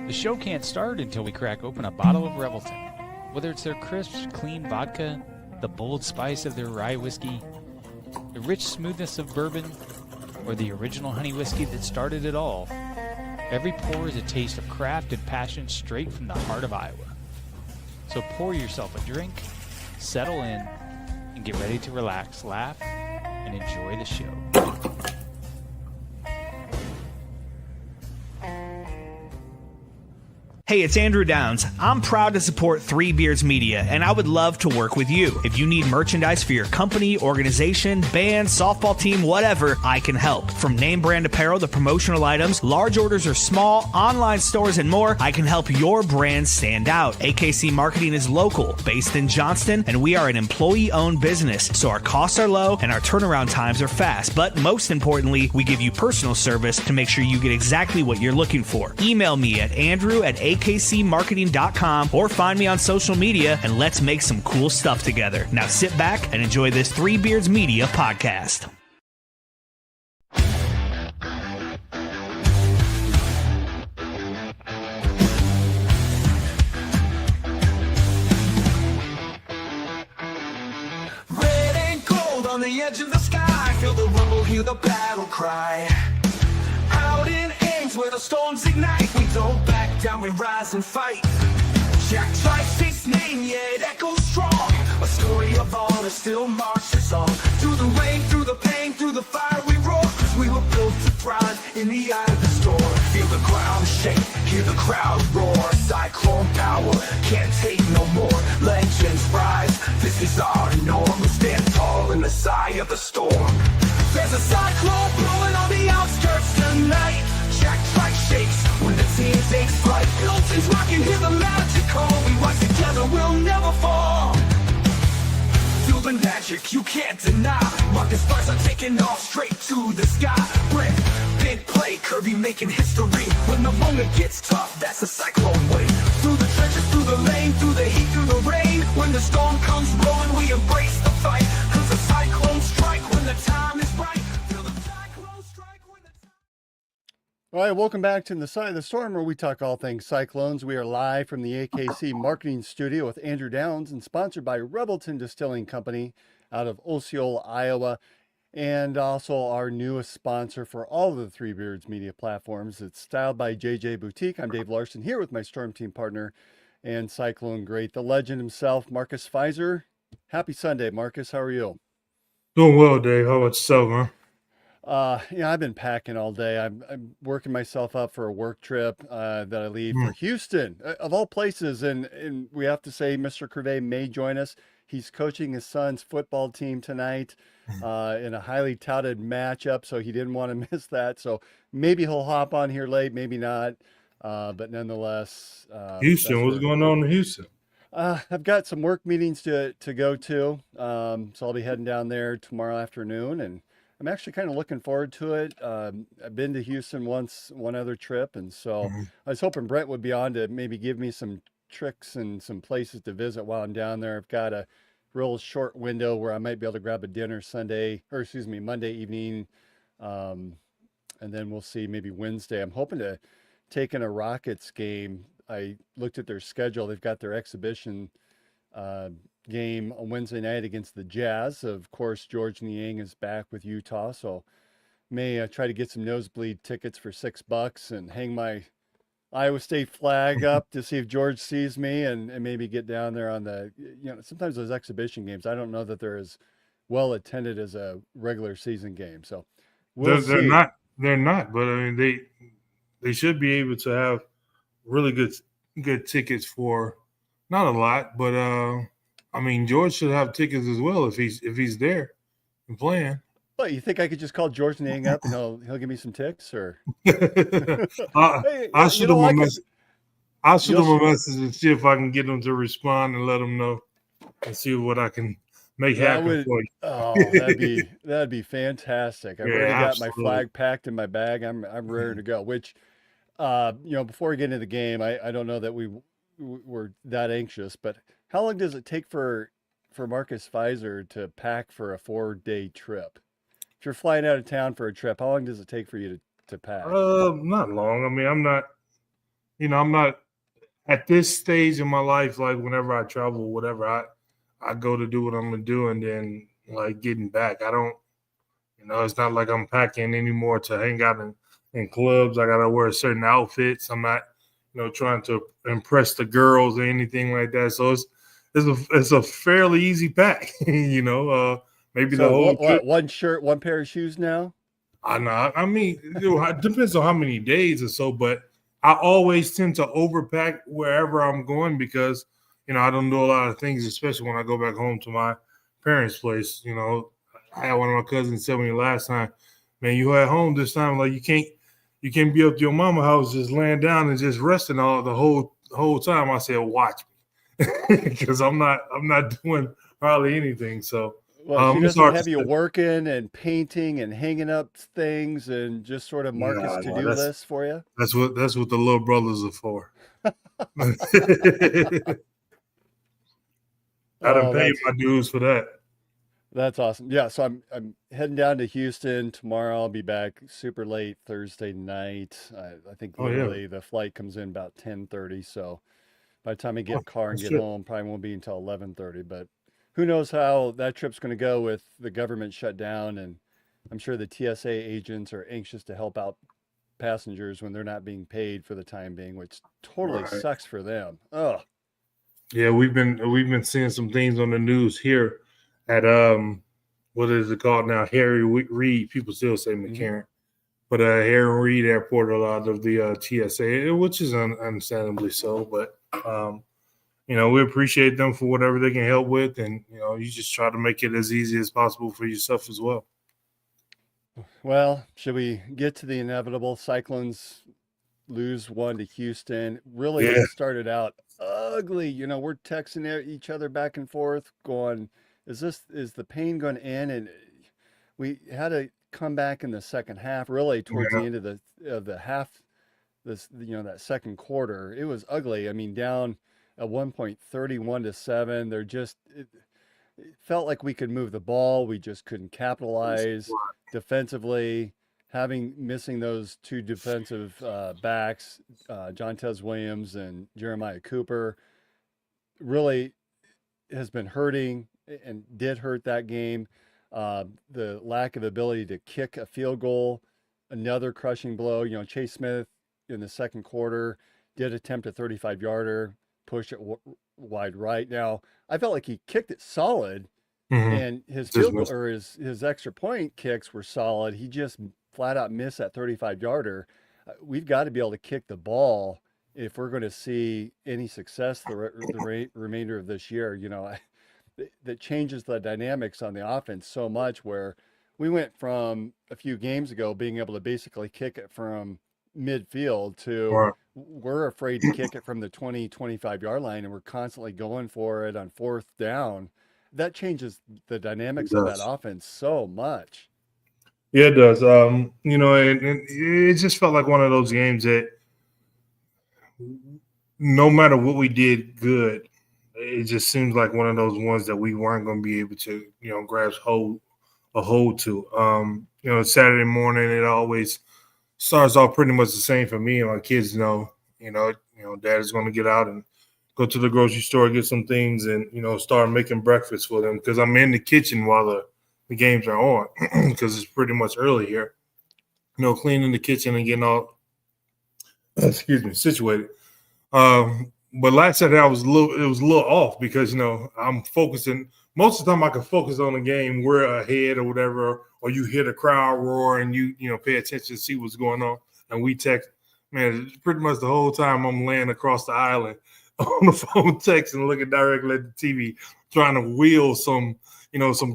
The show can't start until we crack open a bottle of Revelton. Whether it's their crisp, clean vodka, the bold spice of their rye whiskey, the rich smoothness of bourbon, or the original honey whiskey that started it all, every pour is a taste of craft and passion straight from the heart of Iowa. So pour yourself a drink, settle in, and get ready to relax, laugh, and enjoy the show. Hey, it's Andrew Downs. I'm proud to support Three Beards Media, and I would love to work with you. If you need merchandise for your company, organization, band, softball team, whatever, I can help. From name brand apparel to promotional items, large orders or small, online stores, and more, I can help your brand stand out. AKC Marketing is local, based in Johnston, and we are an employee-owned business, so our costs are low and our turnaround times are fast. But most importantly, we give you personal service to make sure you get exactly what you're looking for. Email me at andrew@akcmarketing.com or find me on social media, and let's make some cool stuff together. Now sit back and enjoy this Three Beards Media podcast. Red and gold on the edge of the sky, feel the rumble, hear the battle cry. Out in Ames where the storms ignite, we don't back down, we rise and fight. Jack Trice's his name, yeah, it echoes strong. A story of honor still marches on. Through the rain, through the pain, through the fire we roar, 'cause we were built to thrive in the eye of the storm. Feel the ground shake, hear the crowd roar. Cyclone power, can't take no more. Legends rise, this is our norm. We stand tall in the eye of the storm. There's a cyclone blowing on the outskirts tonight. Jack Trice shakes when the team takes flight. Milton's rocking, hear the magic call. We rise together, we'll never fall. Feel the magic you can't deny. Marcus Stars are taking off straight to the sky. Brick, big play, Kirby making history. When the moment gets tough, that's the cyclone way. Through the trenches, through the lane, through the heat, through the rain. When the storm comes rolling, we embrace the fight. 'Cause the cyclones strike when the time is right. Feel the cyclones strike when the time. All right, welcome back to The Side of the Storm, where we talk all things cyclones. We are live from the AKC Marketing Studio with Andrew Downs and sponsored by Revelton Distilling Company out of Osceola, Iowa, and also our newest sponsor for all of the Three Beards media platforms. It's Styled by JJ Boutique. I'm Dave Larson here with my Storm Team partner and Cyclone great, the legend himself, Marcus Pfizer. Happy Sunday, Marcus. How are you? Doing well, Dave. How about yourself, man? I've been packing all day. I'm working myself up for a work trip that I leave for Houston, of all places. And we have to say, Mr. Curvey may join us. He's coaching his son's football team tonight in a highly touted matchup, so he didn't want to miss that. So maybe he'll hop on here late, maybe not. But nonetheless, Houston, what's going on in Houston? I've got some work meetings to go to, so I'll be heading down there tomorrow afternoon, and I'm actually kind of looking forward to it. I've been to Houston once, one other trip, and so I was hoping Brent would be on to maybe give me some tricks and some places to visit while I'm down there. I've got a real short window where I might be able to grab a dinner Monday evening, and then we'll see maybe Wednesday. I'm hoping to take in a Rockets game. I looked at their schedule. They've got their exhibition game on Wednesday night against the Jazz. Of course, George Niang is back with Utah, so may try to get some nosebleed tickets for $6 and hang my Iowa State flag up to see if George sees me, and maybe get down there on the, sometimes those exhibition games, I don't know that they're as well attended as a regular season game. So they're not, but I mean, they should be able to have really good tickets for not a lot, but I mean, George should have tickets as well if he's there and playing. What, you think I could just call George Niang up and he'll give me some ticks, or? I'll shoot him a message. I'll shoot him a message and see if I can get him to respond and let him know and see what I can make happen for you. Oh, that'd be fantastic. I've already got my flag packed in my bag. I'm ready to go. Which, before we get into the game, I don't know that we were that anxious, but how long does it take for Marcus Pfizer to pack for a 4-day trip? If you're flying out of town for a trip, how long does it take for you to pack? Not long. I mean, I'm not I'm not at this stage in my life. Like whenever I travel, whatever I go to do what I'm gonna do, and then like getting back, I don't. It's not like I'm packing anymore to hang out in clubs. I gotta wear certain outfits. I'm not, trying to impress the girls or anything like that. So it's a fairly easy pack. Maybe the So whole trip. what? One shirt, one pair of shoes now. I know. I mean, it depends on how many days or so, but I always tend to overpack wherever I'm going because, I don't do a lot of things, especially when I go back home to my parents' place. I had one of my cousins tell me last time, man, you at home this time, like you can't be up to your mama house just laying down and just resting all the whole time. I said, watch me, because I'm not doing hardly anything. So Well, she it's doesn't hard to have you say. working and painting and hanging up things and just sort of Marcus Nah, nah, to-do lists for you. that's what the little brothers are for. I done Oh, paid my dues for that. that's awesome. Yeah, so I'm heading down to Houston tomorrow. I'll be back super late Thursday night. I think Oh yeah. literally the flight comes in about 10:30. So by the time I get Oh, in the car and that's get it. home, probably won't be until 11:30. But who knows how that trip's going to go with the government shut down, and I'm sure the TSA agents are anxious to help out passengers when they're not being paid for the time being, which totally Right. sucks for them. Oh, Yeah, we've been seeing some things on the news here at what is it called now? Harry Reid. People still say hmm McCarran, but Harry Reid Airport, a lot of the TSA, which is understandably so. But we appreciate them for whatever they can help with, and you just try to make it as easy as possible for yourself as well. well, should we get to the inevitable? Cyclones lose one to Houston. Really Yeah, started out ugly. We're texting each other back and forth, going, is the pain going to end? And we had to come back in the second half, really towards yeah, the end of the half. That second quarter, it was ugly. I mean, down at one point 31-7. It felt like we could move the ball. We just couldn't capitalize defensively. Missing those two defensive backs, John Tez Williams and Jeremiah Cooper, really has been hurting and did hurt that game. The lack of ability to kick a field goal, another crushing blow. Chase Smith in the second quarter did attempt a 35-yarder, push it wide right. Now, I felt like he kicked it solid, hmm and his just field goal missed. or his extra point kicks were solid. He just flat out missed that 35-yarder. We've got to be able to kick the ball if we're going to see any success the remainder of this year. That changes the dynamics on the offense so much. Where we went from a few games ago being able to basically kick it from midfield to Right. we're afraid to kick it from the 20-25 yard line, and we're constantly going for it on fourth down. That changes the It dynamics of that does. offense so much. Yeah, it does. And it just felt like one of those games that no matter what we did good, it just seems like one of those ones that we weren't going to be able to, grasp a hold to. Saturday morning, it always starts off pretty much the same for me and my kids. Dad is going to get out and go to the grocery store, get some things, and start making breakfast for them because I'm in the kitchen while the games are on because it's pretty much early here. Cleaning the kitchen and getting all excuse me situated. But last Saturday it was a little off because I'm focusing most of the time I can focus on the game. We're ahead or whatever, or you hear the crowd roar and you pay attention to see what's going on. And we text, man, pretty much the whole time I'm laying across the island on the phone texting, looking directly at the TV, trying to wheel some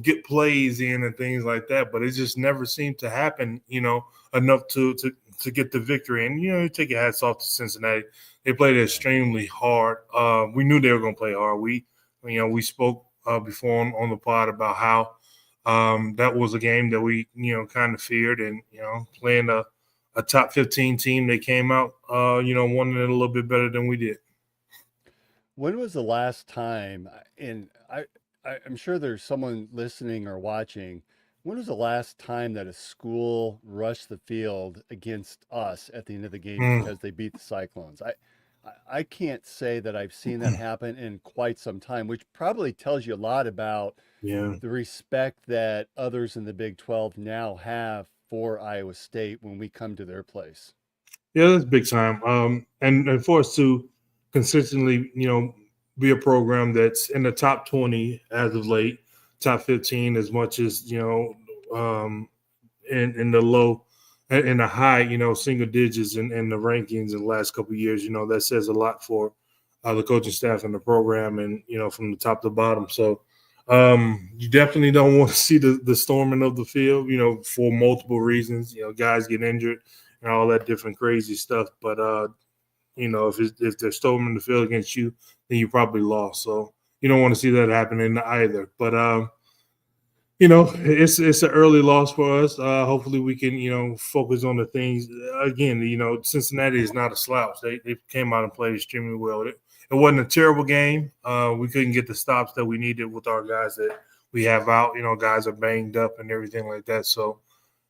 get plays in and things like that. But it just never seemed to happen, enough to get the victory. And you take your hats off to Cincinnati. They played extremely hard. We knew they were going to play hard. We spoke before on the pod about how that was a game that we kind of feared, and playing a top 15 team, they came out wanting it a little bit better than we did. When was the last time, and I'm sure there's someone listening or watching When was the last time that a school rushed the field against us at the end of the game Mm, because they beat the Cyclones? I can't say that I've seen that happen in quite some time, which probably tells you a lot about yeah. the respect that others in the Big 12 now have for Iowa State when we come to their place. Yeah, that's big time. And for us to consistently, be a program that's in the top 20 as of late, top 15 as much as, in the low, in the high, single digits in the rankings in the last couple of years, that says a lot for the coaching staff and the program and, from the top to bottom. So you definitely don't want to see the storming of the field, for multiple reasons. Guys get injured and all that different crazy stuff. But if they're storming the field against you, then you probably lost. So you don't want to see that happening either. But it's an early loss for us. Hopefully, we can focus on the things. Again, Cincinnati is not a slouch. They came out and played extremely well. It wasn't a terrible game. We couldn't get the stops that we needed with our guys that we have out. Guys are banged up and everything like that. So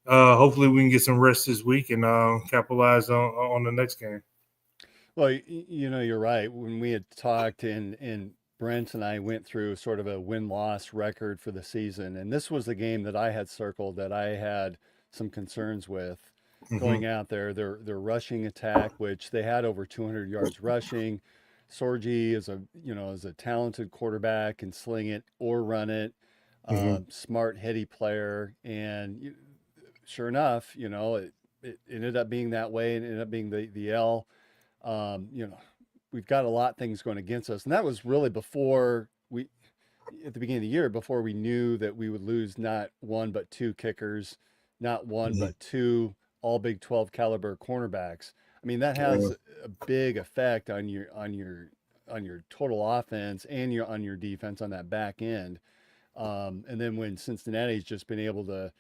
hopefully we can get some rest this week and capitalize on the next game. Well, you're right. When we had talked and Brent and I went through sort of a win-loss record for the season, and this was the game that I had circled that I had some concerns with going out there. Their rushing attack, which they had over 200 yards rushing. Sorgi is a talented quarterback, can sling it or run it. Smart, heady player, and sure enough, it ended up being that way, and ended up being the L. You know, we've got a lot of things going against us, and that was really before we, at the beginning of the year, before we knew that we would lose not one but two kickers, not one but two all Big 12 caliber cornerbacks. I mean, that has a big effect on your total offense and on your defense on that back end. And then when Cincinnati's just been able to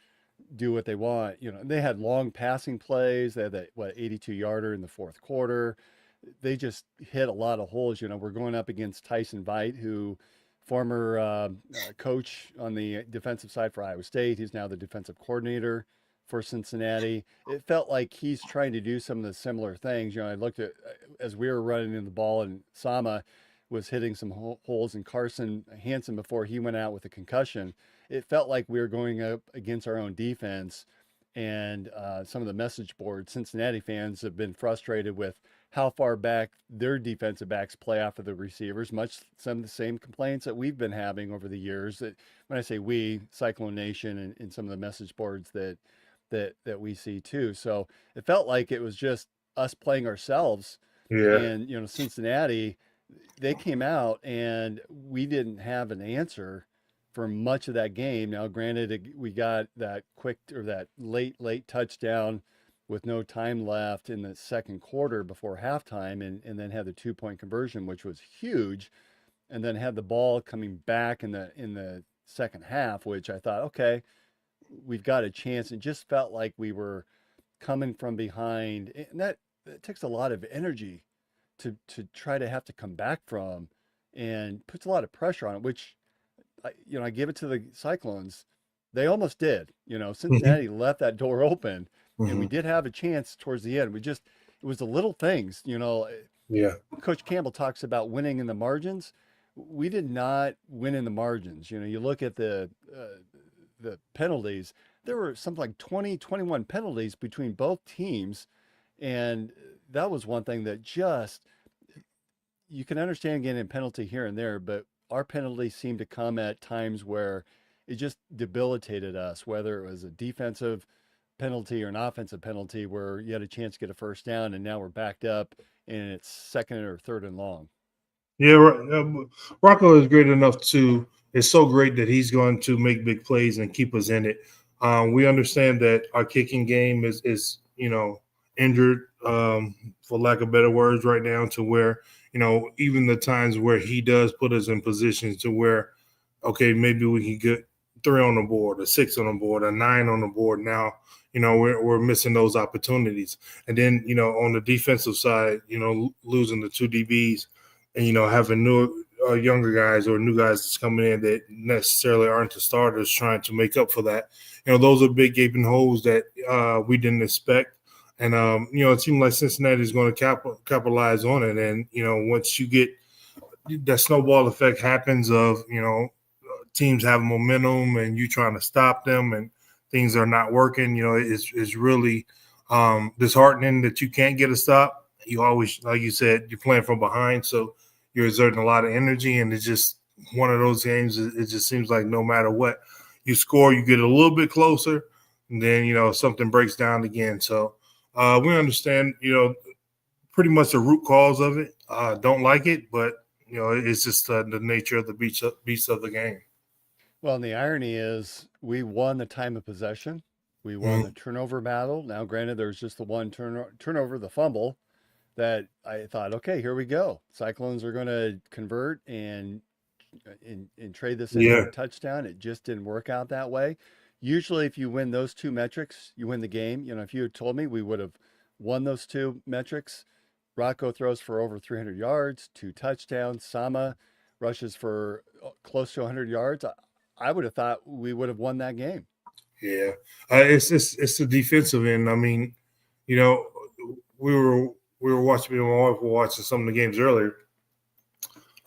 do what they want, they had long passing plays. They had that 82 yarder in the fourth quarter. They just hit a lot of holes. We're going up against Tyson Veit, who former coach on the defensive side for Iowa State. He's now the defensive coordinator for Cincinnati. It felt like he's trying to do some of the similar things. I looked at as we were running in the ball, and Sama was hitting some holes, and Carson Hansen, before he went out with a concussion, it felt like we were going up against our own defense. And some of the message boards, Cincinnati fans have been frustrated with how far back their defensive backs play after the receivers, much some of the same complaints that we've been having over the years. That when I say we, Cyclone Nation, and some of the message boards that we see too. So it felt like it was just us playing ourselves. Yeah. And Cincinnati, they came out and we didn't have an answer for much of that game. Now, granted, we got that that late touchdown with no time left in the second quarter before halftime, and then had the 2-point conversion, which was huge, and then had the ball coming back in the second half, which I thought, okay, we've got a chance. It just felt like we were coming from behind, and that takes a lot of energy to try to have to come back from, and puts a lot of pressure on it, which I give it to the Cyclones. They almost did. Cincinnati left that door open, and we did have a chance towards the end. It was the little things. Yeah. Coach Campbell talks about winning in the margins. We did not win in the margins. You look at the penalties. There were something like 20, 21 penalties between both teams, and that was one thing that just, you can understand getting a penalty here and there, but our penalties seemed to come at times where it just debilitated us, whether it was a defensive penalty or an offensive penalty where you had a chance to get a first down, and now we're backed up and it's second or third and long. Yeah, Rocco is great enough to. It's so great that he's going to make big plays and keep us in it. We understand that our kicking game is injured, for lack of better words, right now, to where even the times where he does put us in positions to where, okay, maybe we can get 3 on the board, or 6 on the board, or 9 on the board. Now, we're missing those opportunities. And then, on the defensive side, losing the 2 DBs and, having younger guys or new guys that's coming in that necessarily aren't the starters trying to make up for that. Those are big gaping holes that we didn't expect. And, it seemed like Cincinnati is going to capitalize on it. And, once you get that snowball effect happens of, teams have momentum and you trying to stop them and things are not working, it's really disheartening that you can't get a stop. You always, like you said, you're playing from behind. So you're exerting a lot of energy. And it's just one of those games. It just seems like no matter what you score, you get a little bit closer and then, something breaks down again. So we understand, pretty much the root cause of it. Don't like it, but it's just the nature of the beast of the game. Well, and the irony is we won the time of possession. We won the turnover battle. Now, granted, there's just the one turnover, the fumble, that I thought, okay, here we go. Cyclones are going to convert and trade this in for a touchdown. It just didn't work out that way. Usually, if you win those two metrics, you win the game. If you had told me we would have won those two metrics, Rocco throws for over 300 yards, 2 touchdowns. Sama rushes for close to 100 yards. I would have thought we would have won that game. Yeah, it's the defensive end. I mean, we were watching. Me and my wife were watching some of the games earlier.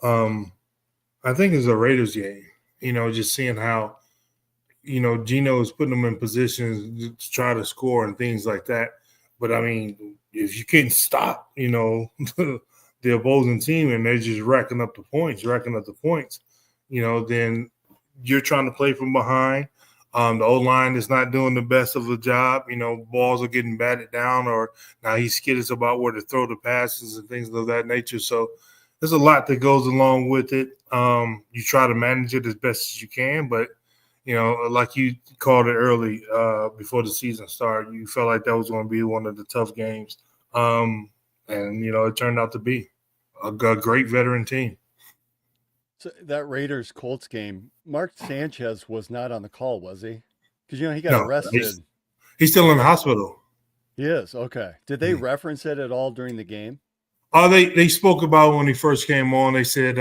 I think it's a Raiders game. Just seeing how, Gino is putting them in positions to try to score and things like that. But I mean, if you can't stop, the opposing team and they're just racking up the points, then you're trying to play from behind. The O-line is not doing the best of a job. Balls are getting batted down, or now he's skittish about where to throw the passes and things of that nature. So there's a lot that goes along with it. You try to manage it as best as you can, but like you called it early before the season started, you felt like that was going to be one of the tough games. And it turned out to be a great veteran team. So that Raiders Colts game, Mark Sanchez was not on the call, was he? Because he got arrested. He's still in the hospital. He is, okay. Did they reference it at all during the game? They spoke about when he first came on. They said,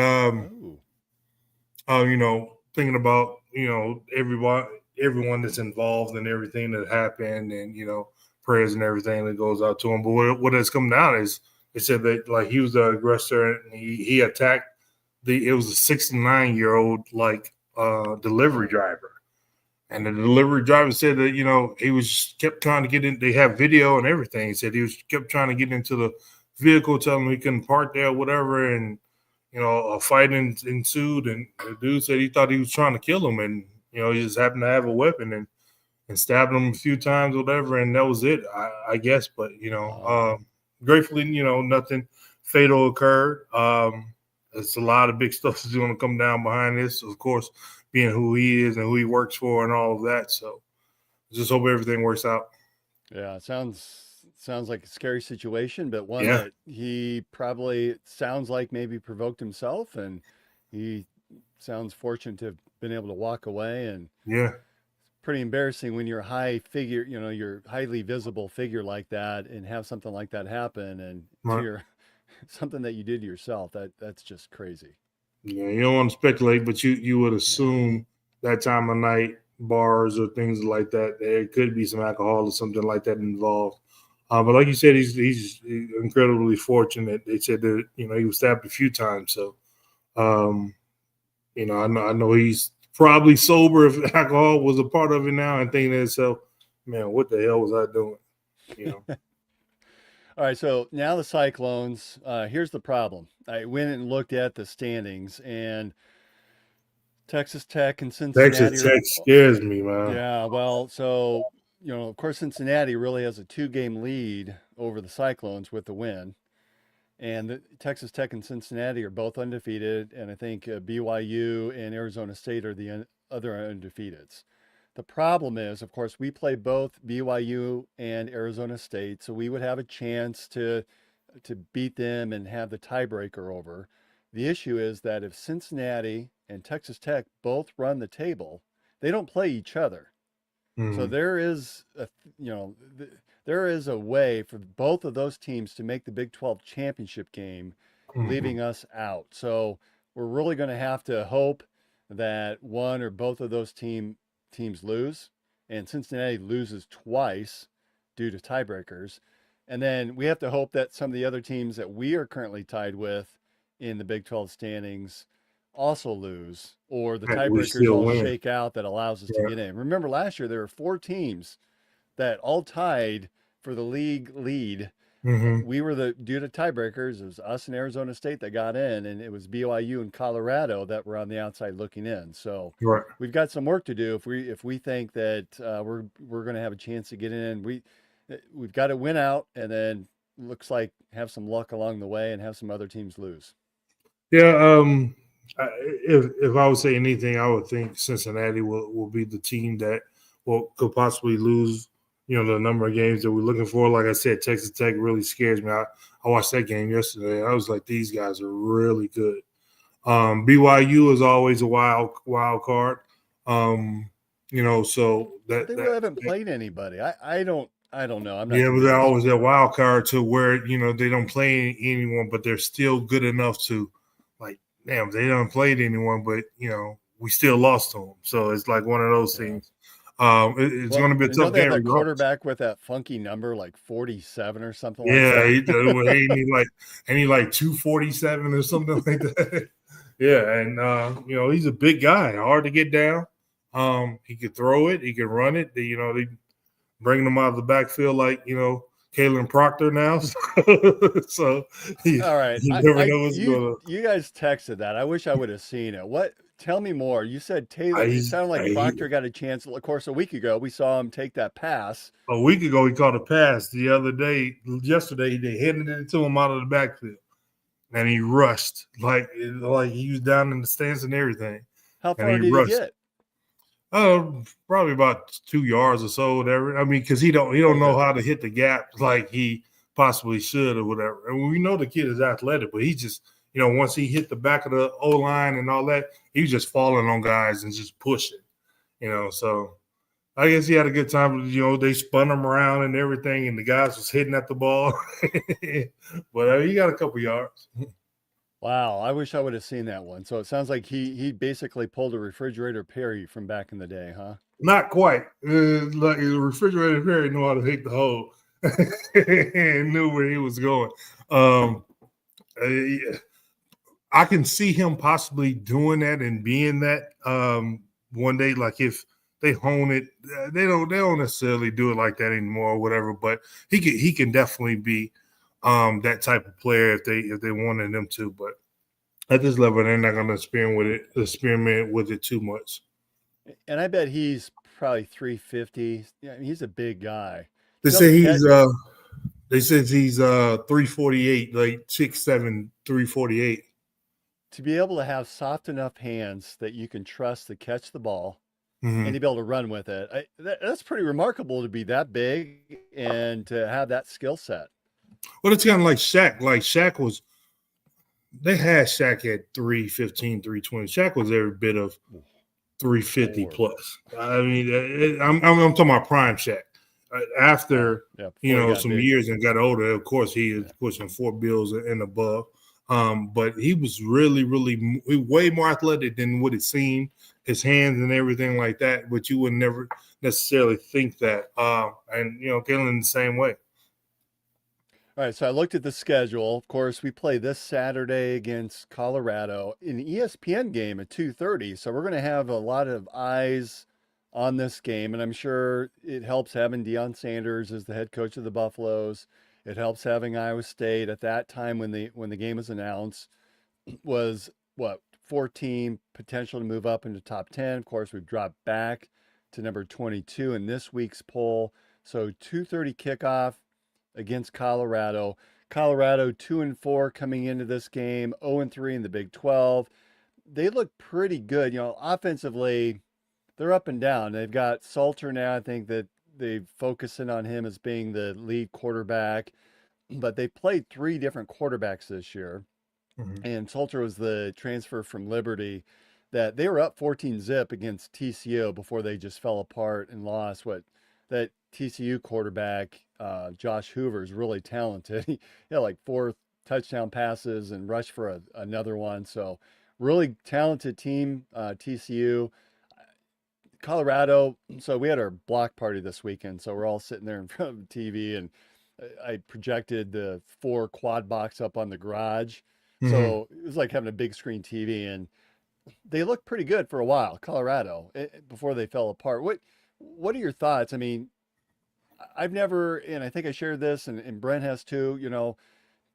thinking about everyone that's involved in everything that happened, and prayers and everything that goes out to him. But what has come down is they said that like he was the aggressor and he attacked. It was a 69-year-old delivery driver, and the delivery driver said that he was kept trying to get in. They have video and everything. He said he kept trying to get into the vehicle, telling him he couldn't park there, or whatever, and a fight ensued. And the dude said he thought he was trying to kill him, and he just happened to have a weapon and stabbed him a few times, or whatever, and that was it, I guess. But gratefully, nothing fatal occurred. It's a lot of big stuff that's going to come down behind this, of course, being who he is and who he works for and all of that. So just hope everything works out. Yeah, it sounds like a scary situation, but one that he probably sounds like maybe provoked himself, and he sounds fortunate to have been able to walk away. And it's pretty embarrassing when you're a high figure, you're highly visible figure like that, and have something like that happen, and you're something that you did to yourself. That's just crazy. Yeah, you don't want to speculate, but you would assume that time of night, bars or things like that, there could be some alcohol or something like that involved. But like you said, he's incredibly fortunate. They said that he was stabbed a few times. So, I know he's probably sober if alcohol was a part of it now, and thinking to himself, man, what the hell was I doing? All right, so now the Cyclones, here's the problem. I went and looked at the standings, and Texas Tech and Cincinnati. Texas Tech scares me, man. Yeah, well, so, of course, Cincinnati really has a 2-game lead over the Cyclones with the win. And Texas Tech and Cincinnati are both undefeated, and I think BYU and Arizona State are the other undefeateds. The problem is, of course, we play both BYU and Arizona State, so we would have a chance to beat them and have the tiebreaker over. The issue is that if Cincinnati and Texas Tech both run the table, they don't play each other. Mm-hmm. So there is a way for both of those teams to make the Big 12 championship game, leaving us out. So we're really going to have to hope that one or both of those teams lose, and Cincinnati loses twice due to tiebreakers. And then we have to hope that some of the other teams that we are currently tied with in the Big 12 standings also lose, or the That we tiebreakers still all win. shake out that allows us to Yeah. get in. Remember last year there were 4 teams that all tied for the league lead. Hmm. We were due to tiebreakers, it was us and Arizona State that got in, and it was BYU and Colorado that were on the outside looking in. So Right. we've got some work to do if we think that we're going to have a chance to get in. We've got to win out, and then looks like have some luck along the way and have some other teams lose. Yeah. If I would say anything, I would think Cincinnati will be the team that could possibly lose. The number of games that we're looking for. Like I said, Texas Tech really scares me. I watched that game yesterday. I was like, these guys are really good. BYU is always a wild card. So They really haven't played anybody. I don't know. I'm not. Yeah, but they're convinced. always that wild card to where they don't play anyone, but they're still good enough to, like, damn, they don't played anyone, but we still lost to them. So it's like one of those things. It's going to be a tough They have game. that quarterback with that funky number, like 47 or something like Yeah, that. ain't he like 247 or something like that? Yeah, and he's a big guy, hard to get down. He could throw it, he could run it. They bringing him out of the backfield like Kalen Proctor now. So All right, you never know what's going on. you guys texted that. I wish I would have seen it. What? Tell me more. You said Taylor. It sounded like Proctor got a chance. Of course, a week ago we saw him take that pass. A week ago he caught a pass. Yesterday they handed it to him out of the backfield, and he rushed like he was down in the stands and everything. How far did he get? Probably about 2 yards or so, whatever. I mean, because he don't know how to hit the gap like he possibly should or whatever. And we know the kid is athletic, but he just, once he hit the back of the O-line and all that, he was just falling on guys and just pushing, So I guess he had a good time. They spun him around and everything, and the guys was hitting at the ball. But he got a couple yards. Wow, I wish I would have seen that one. So it sounds like he basically pulled a refrigerator Perry from back in the day, huh? Not quite. Like the refrigerator Perry knew how to hit the hole and knew where he was going. I can see him possibly doing that and being that one day. Like if they hone it, they don't necessarily do it like that anymore or whatever. But he can definitely be that type of player if they wanted him to. But at this level, they're not going to experiment with it too much. And I bet he's probably 350. Yeah, he's a big guy. They say he's 348, like 6'7", 348. To be able to have soft enough hands that you can trust to catch the ball Mm-hmm. and to be able to run with it, that's pretty remarkable to be that big and to have that skill set. Well, it's kind of like Shaq. Like Shaq was, they had Shaq at 315, 320. Shaq was every bit of 350 plus. I mean, I'm talking about prime Shaq. After some years and got older, of course he is pushing 4 bills and above. But he was really, really way more athletic than what it seemed. His hands and everything like that, but you would never necessarily think that. And Kalen the same way. All right, so I looked at the schedule. Of course, we play this Saturday against Colorado, an ESPN game at 2:30. So we're going to have a lot of eyes on this game, and I'm sure it helps having Deion Sanders as the head coach of the Buffaloes. It helps having Iowa State at that time when the game was announced was 14 potential to move up into top 10. Of course, we've dropped back to number 22 in this week's poll. So 2:30 kickoff against Colorado. Colorado 2-4 coming into this game, 0-3 in the Big 12. They look pretty good. Offensively, they're up and down. They've got Salter now. I think that they're focusing on him as being the lead quarterback, but they played 3 different quarterbacks this year. Mm-hmm. And Salter was the transfer from Liberty. That they were up 14-0 against TCU before they just fell apart and lost. That TCU quarterback, Josh Hoover, is really talented. He had like 4 touchdown passes and rushed for another one. So really talented team, TCU. Colorado. So we had our block party this weekend. So we're all sitting there in front of the TV, and I projected the 4 quad box up on the garage. Mhm. So it was like having a big screen TV, and they looked pretty good for a while, Colorado, before they fell apart. What are your thoughts? I mean, I've never, and I think I shared this, and Brent has too,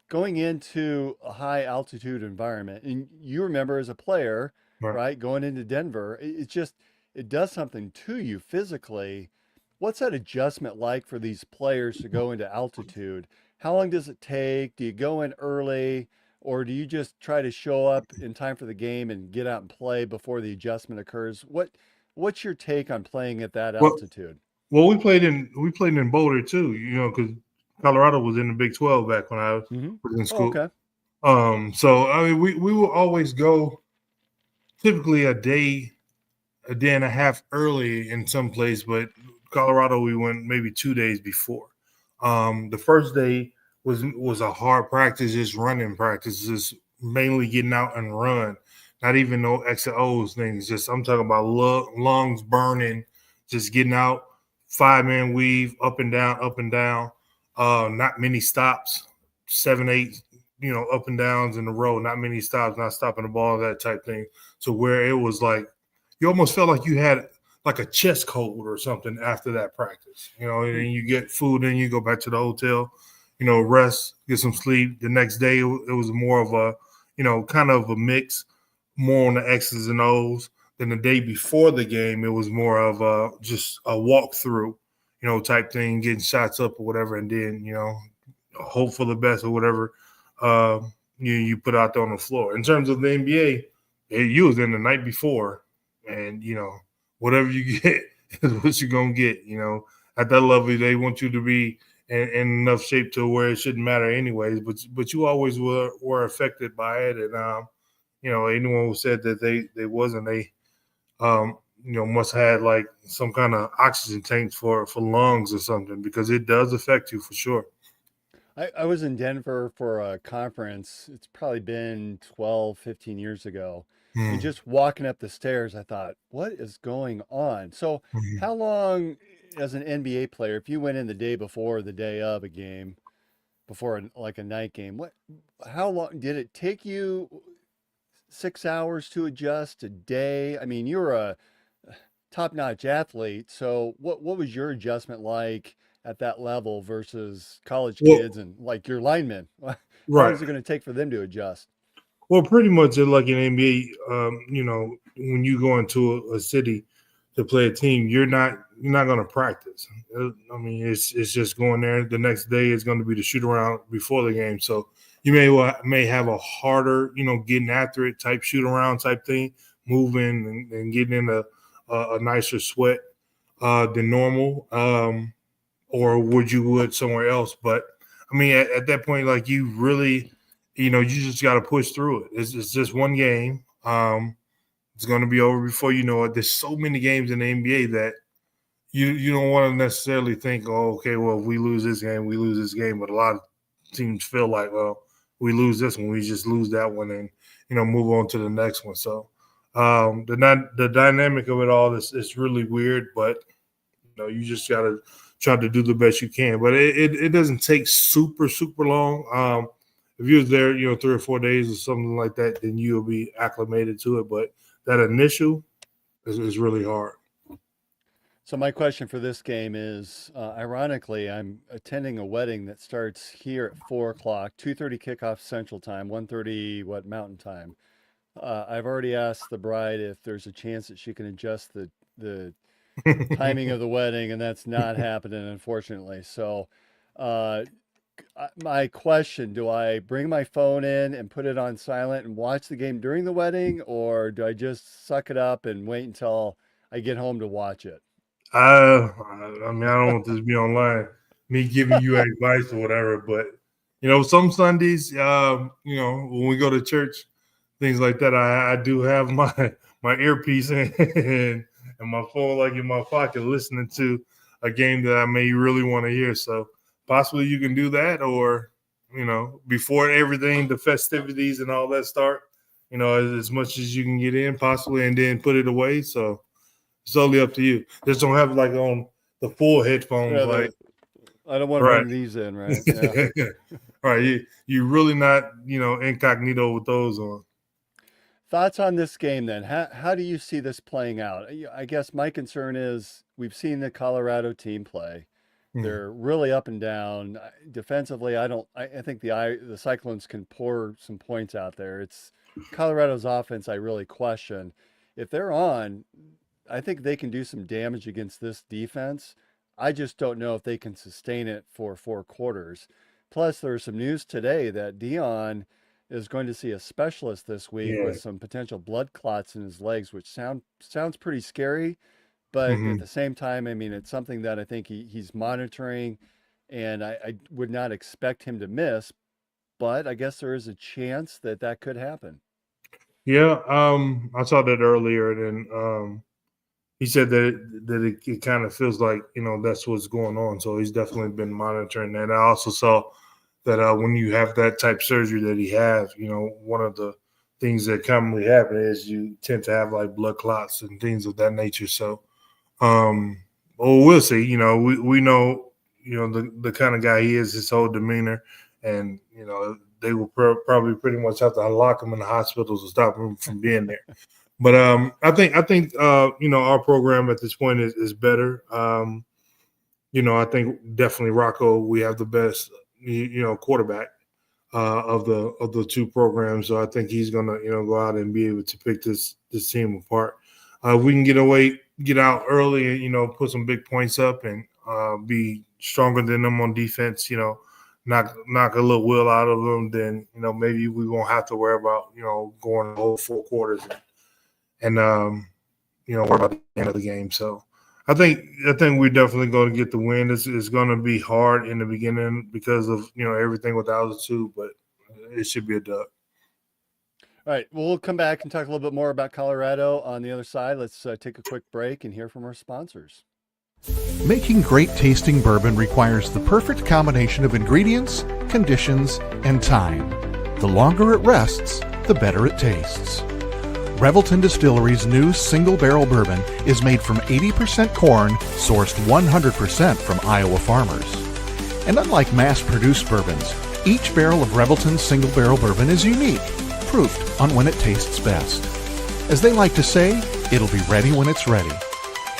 going into a high altitude environment, and you remember as a player, Right. right, going into Denver, it's just, it does something to you physically. What's that adjustment like for these players to go into altitude? How long does it take? Do you go in early, or do you just try to show up in time for the game and get out and play before the adjustment occurs? What's your take on playing at that Well, altitude? well, we played in Boulder too. Because Colorado was in the Big 12 back when I Hmm. was in Oh, school. okay. So I mean, we will always go typically a day and a half early in some place, but Colorado we went maybe 2 days before. The first day was a hard practice, just running practice, just mainly getting out and run. Not even no X and O's things. Just I'm talking about lungs burning, just getting out, 5-man weave, up and down, up and down. Not many stops, 7, 8, up and downs in a row. Not many stops, not stopping the ball, that type thing. So where it was like you almost felt like you had like a chest cold or something after that practice, and then you get food and you go back to the hotel, rest, get some sleep. The next day, it was more of a, kind of a mix, more on the X's and O's. Then the day before the game, it was more of just a walkthrough, type thing, getting shots up or whatever. And then, hope for the best or whatever uh, you put out there on the floor. In terms of the NBA, you was in the night before, and whatever you get is what you're gonna get. At that level, they want you to be in enough shape to where it shouldn't matter anyways. But you always were affected by it, and anyone who said that they wasn't, they must have had like some kind of oxygen tanks for lungs or something, because it does affect you for sure. I was in Denver for a conference. It's probably been 12, 15 years ago. And Mm-hmm. just walking up the stairs, I thought, what is going on? So, how long, as an NBA player, if you went in the day before, or the day of a game, before like a night game, how long did it take you? 6 hours to adjust, a day? I mean, you're a top-notch athlete. So what was your adjustment like at that level versus college Well, kids and like your linemen? How long right. is it going to take for them to adjust? Well, pretty much like in NBA, when you go into a city to play a team, you're not going to practice. I mean, it's just going there. The next day is going to be the shoot around before the game, so you may have a harder, getting after it type shoot around type thing, moving and getting in a nicer sweat than normal, or would you would somewhere else. But I mean, at that point, like you really you just got to push through it. It's just one game. It's going to be over before you know it. There's so many games in the NBA that you don't want to necessarily think, oh, okay, well, if we lose this game, we lose this game. But a lot of teams feel like, well, we lose this one, we just lose that one, and move on to the next one. So the dynamic of it all is really weird, but you just got to try to do the best you can. But it doesn't take super long. If you was there, 3 or 4 days or something like that, then you'll be acclimated to it. But that initial is really hard. So my question for this game is, ironically, I'm attending a wedding that starts here at 4 o'clock, 2:30 kickoff Central Time, 1:30 what Mountain Time. I've already asked the bride if there's a chance that she can adjust the timing of the wedding, and that's not happening, unfortunately. So, uh, my question, do I bring my phone in and put it on silent and watch the game during the wedding, or do I just suck it up and wait until I get home to watch it? I mean, I don't want this to be online, me giving you advice or whatever, but some Sundays, when we go to church, things like that, I do have my earpiece and my phone like in my pocket, listening to a game that I may really want to hear. So possibly you can do that, or before everything, the festivities and all that start, as much as you can get in possibly, and then put it away. So it's totally up to you. Just don't have like on the full headphones. Yeah, I don't want to bring these in, right? Yeah. All right. You really not, incognito with those on. Thoughts on this game then? How do you see this playing out? I guess my concern is we've seen the Colorado team play. They're really up and down defensively. I think the Cyclones can pour some points out there. It's Colorado's offense I really question. If they're on, I think they can do some damage against this defense. I just don't know if they can sustain it for 4 quarters. Plus, there's some news today that Deion is going to see a specialist this week with some potential blood clots in his legs, which sounds pretty scary. But at the same time, I mean, it's something that I think he's monitoring, and I would not expect him to miss. But I guess there is a chance that could happen. Yeah, I saw that earlier, and he said that it kind of feels like, that's what's going on. So he's definitely been monitoring that. I also saw that when you have that type surgery that he has, one of the things that commonly happen is you tend to have like blood clots and things of that nature. So, we'll see. We know, the kind of guy he is, his whole demeanor, and they will probably pretty much have to lock him in the hospitals to stop him from being there. But I think our program at this point is better. I think definitely Rocco, we have the best quarterback of the 2 programs. So I think he's gonna go out and be able to pick this team apart. We can get out early and put some big points up and be stronger than them on defense. Knock a little will out of them. Then maybe we won't have to worry about going the whole 4 quarters and worry about the end of the game. So I think we're definitely going to get the win. It's going to be hard in the beginning because of everything with altitude, but it should be a dub. All right, we'll come back and talk a little bit more about Colorado on the other side. Let's take a quick break and hear from our sponsors. Making great tasting bourbon requires the perfect combination of ingredients, conditions, and time. The longer it rests, the better it tastes. Revelton Distillery's new single barrel bourbon is made from 80% corn, sourced 100% from Iowa farmers. And unlike mass-produced bourbons, each barrel of Revelton's single barrel bourbon is unique, proofed on when it tastes best. As they like to say, it'll be ready when it's ready.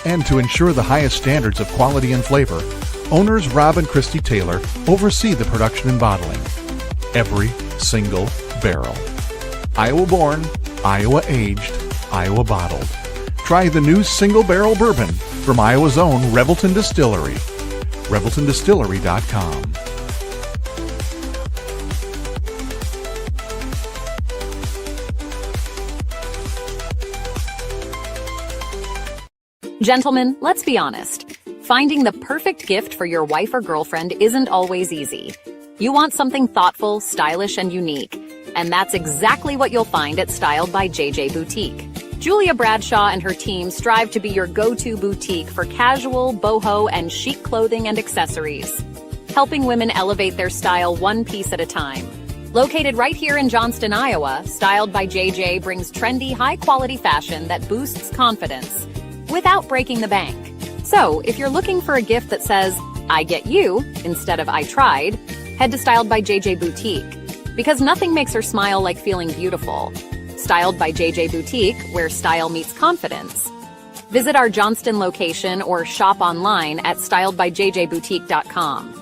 And to ensure the highest standards of quality and flavor, owners Rob and Christy Taylor oversee the production and bottling. Every single barrel. Iowa born, Iowa aged, Iowa bottled. Try the new single barrel bourbon from Iowa's own Revelton Distillery. ReveltonDistillery.com. Gentlemen, let's be honest. Finding the perfect gift for your wife or girlfriend isn't always easy. You want something thoughtful, stylish, and unique. And that's exactly what you'll find at Styled by JJ Boutique. Julia Bradshaw and her team strive to be your go-to boutique for casual, boho, and chic clothing and accessories, helping women elevate their style one piece at a time. Located right here in Johnston, Iowa, Styled by JJ brings trendy, high-quality fashion that boosts confidence without breaking the bank. So, if you're looking for a gift that says, I get you, instead of I tried, head to Styled by JJ Boutique. Because nothing makes her smile like feeling beautiful. Styled by JJ Boutique, where style meets confidence. Visit our Johnston location or shop online at styledbyjjboutique.com.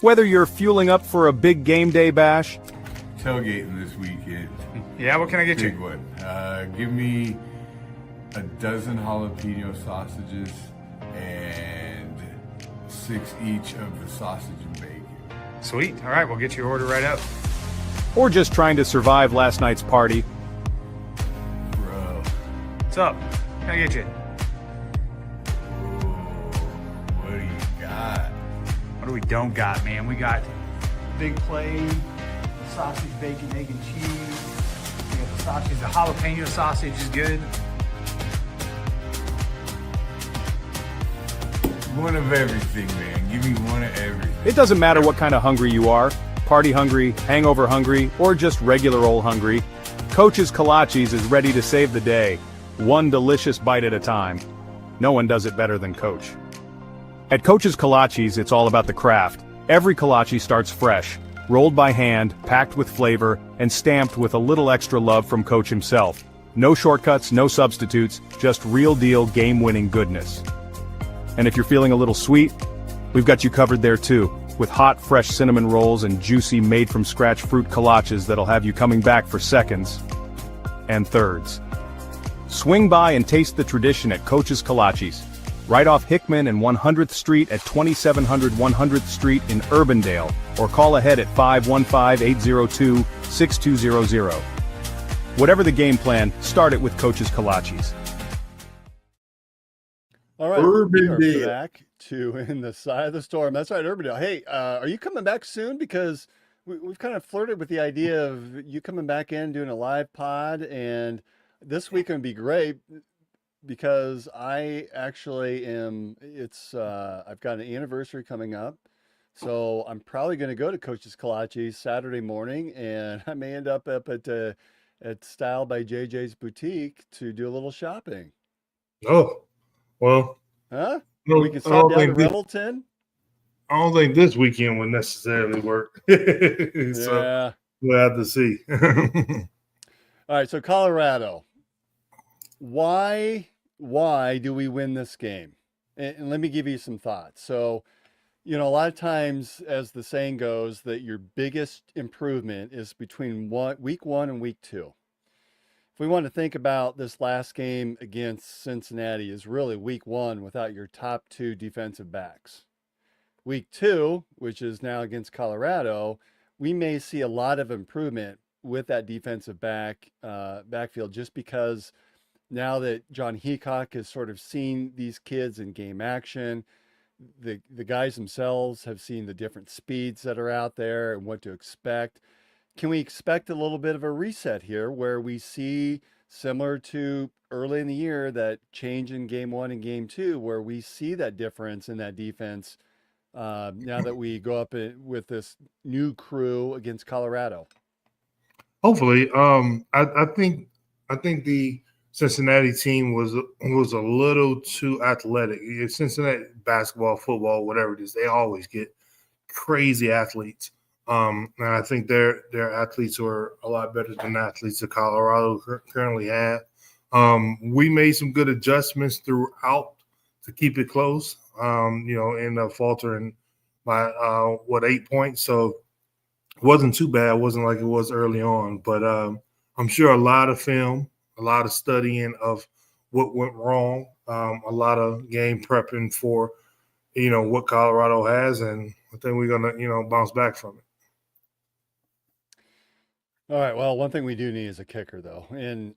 Whether you're fueling up for a big game day bash, Tailgating this weekend. Yeah, what can I get Big you? one. Give me a dozen jalapeno sausages and 6 each of the sausage and bacon. Sweet. All right, we'll get your order right up. or just trying to survive last night's party. Bro. What's up? Can I get you? What do you got? What do we don't got, man? We got big plate, sausage, bacon, egg, and cheese. We got the sausage. The jalapeno sausage is good. One of everything, man. Give me one of everything. It doesn't matter what kind of hungry you are, party hungry, hangover hungry, or just regular old hungry, Coach's Kolaches is ready to save the day, one delicious bite at a time. No one does it better than Coach. At Coach's Kolaches, it's all about the craft. Every kolache starts fresh, rolled by hand, packed with flavor, and stamped with a little extra love from Coach himself. No shortcuts, no substitutes, just real deal game-winning goodness. And if you're feeling a little sweet, we've got you covered there too, with hot, fresh cinnamon rolls and juicy made-from-scratch fruit kolaches that'll have you coming back for seconds and thirds. Swing by and taste the tradition at Coach's Kolaches, right off Hickman and 100th Street at 2700 100th Street in Urbandale, or call ahead at 515-802-6200. Whatever the game plan, start it with Coach's Kolaches. All right, we are back to In the Side of the Storm. That's right, Urbandale. Hey, are you coming back soon? Because we've kind of flirted with the idea of you coming back in, doing a live pod, and this week would be great because I actually am, I've got an anniversary coming up. So I'm probably going to go to Coach's Kolaches Saturday morning, and I may end up at Style by JJ's Boutique to do a little shopping. Oh, well. Huh? No, We can stop down to Revelton. I don't think this weekend would necessarily work. So Yeah. we'll have to see. All right, so Colorado. Why do we win this game? And let me give you some thoughts. So, a lot of times, as the saying goes, that your biggest improvement is between week 1 and week 2. If we want to think about this last game against Cincinnati is really week 1 without your top 2 defensive backs. Week 2, which is now against Colorado, we may see a lot of improvement with that defensive backfield just because now that John Heacock has sort of seen these kids in game action, the guys themselves have seen the different speeds that are out there and what to expect. Can we expect a little bit of a reset here where we see, similar to early in the year, that change in game 1 and game 2, where we see that difference in that defense now that we go up with this new crew against Colorado? Hopefully. I think the Cincinnati team was a little too athletic. Cincinnati basketball, football, whatever it is, they always get crazy athletes. And I think their athletes were a lot better than the athletes that Colorado currently have. We made some good adjustments throughout to keep it close. End up faltering by 8 points. So it wasn't too bad. It wasn't like it was early on, but I'm sure a lot of film, a lot of studying of what went wrong, a lot of game prepping for, what Colorado has, and I think we're gonna, bounce back from it. All right. Well, one thing we do need is a kicker, though. And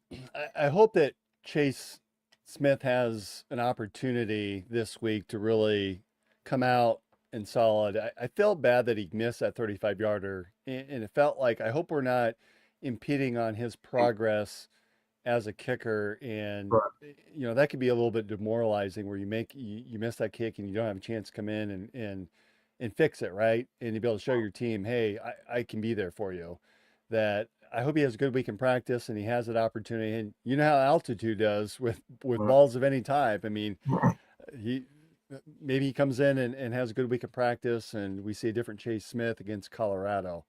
I hope that Chase Smith has an opportunity this week to really come out and solid. I felt bad that he missed that 35-yarder, and it felt like I hope we're not impeding on his progress as a kicker. And, that could be a little bit demoralizing where you miss that kick and you don't have a chance to come in and fix it, right? And to be able to show your team, hey, I can be there for you. That I hope he has a good week in practice and he has that opportunity. And you know how altitude does with balls of any type. I mean, maybe he comes in and has a good week of practice and we see a different Chase Smith against Colorado.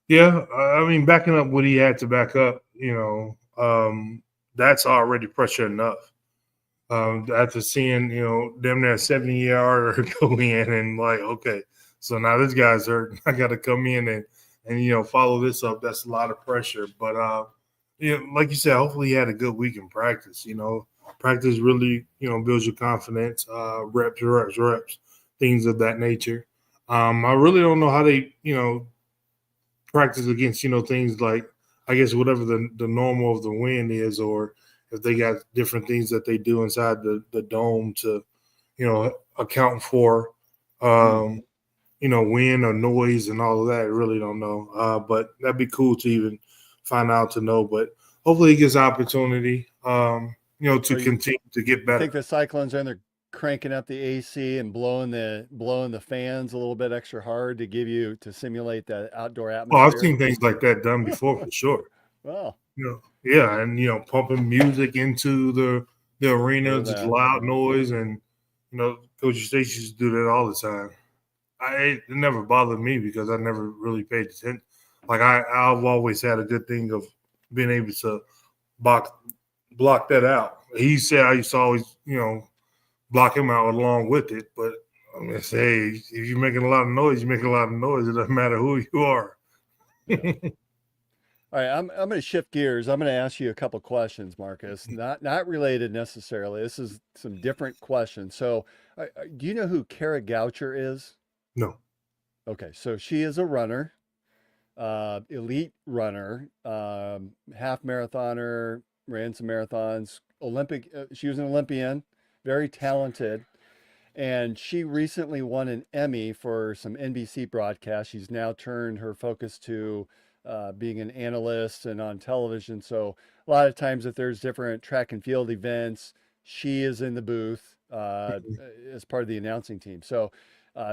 Yeah, I mean, backing up what he had to back up, that's already pressure enough. After seeing, them there 70-yarder go in and like, okay, so now this guy's hurt. I got to come in and follow this up. That's a lot of pressure. But, like you said, hopefully he had a good week in practice. Practice really, builds your confidence, reps, things of that nature. I really don't know how they, practice against, things like, I guess, whatever the normal of the win is, or if they got different things that they do inside the dome to, account for, wind or noise and all of that. I really don't know. But that'd be cool to even find out to know. But hopefully he gets opportunity, to continue to get better. I think the Cyclones are in their cranking up the AC and blowing the fans a little bit extra hard to simulate that outdoor Well, I've atmosphere? seen things like that done before for sure. Well, Yeah, and pumping music into the arena, hear just that. loud noise, and Coach Stacy used to do that all the time. It never bothered me because I never really paid attention. Like I've always had a good thing of being able to block that out. He said I used to always, block him out along with it. But I'm gonna say, if you're making a lot of noise, you're making a lot of noise. It doesn't matter who you are. All right, I'm going to shift gears. I'm going to ask you a couple questions, Marcus. Not related necessarily. This is some different questions. So, do you know who Kara Goucher is? No. Okay, so she is a runner, elite runner, half marathoner, ran some marathons, Olympic. She was an Olympian, very talented, and she recently won an Emmy for some NBC broadcast. She's now turned her focus to being an analyst and on television. So a lot of times, if there's different track and field events, she is in the booth as part of the announcing team. So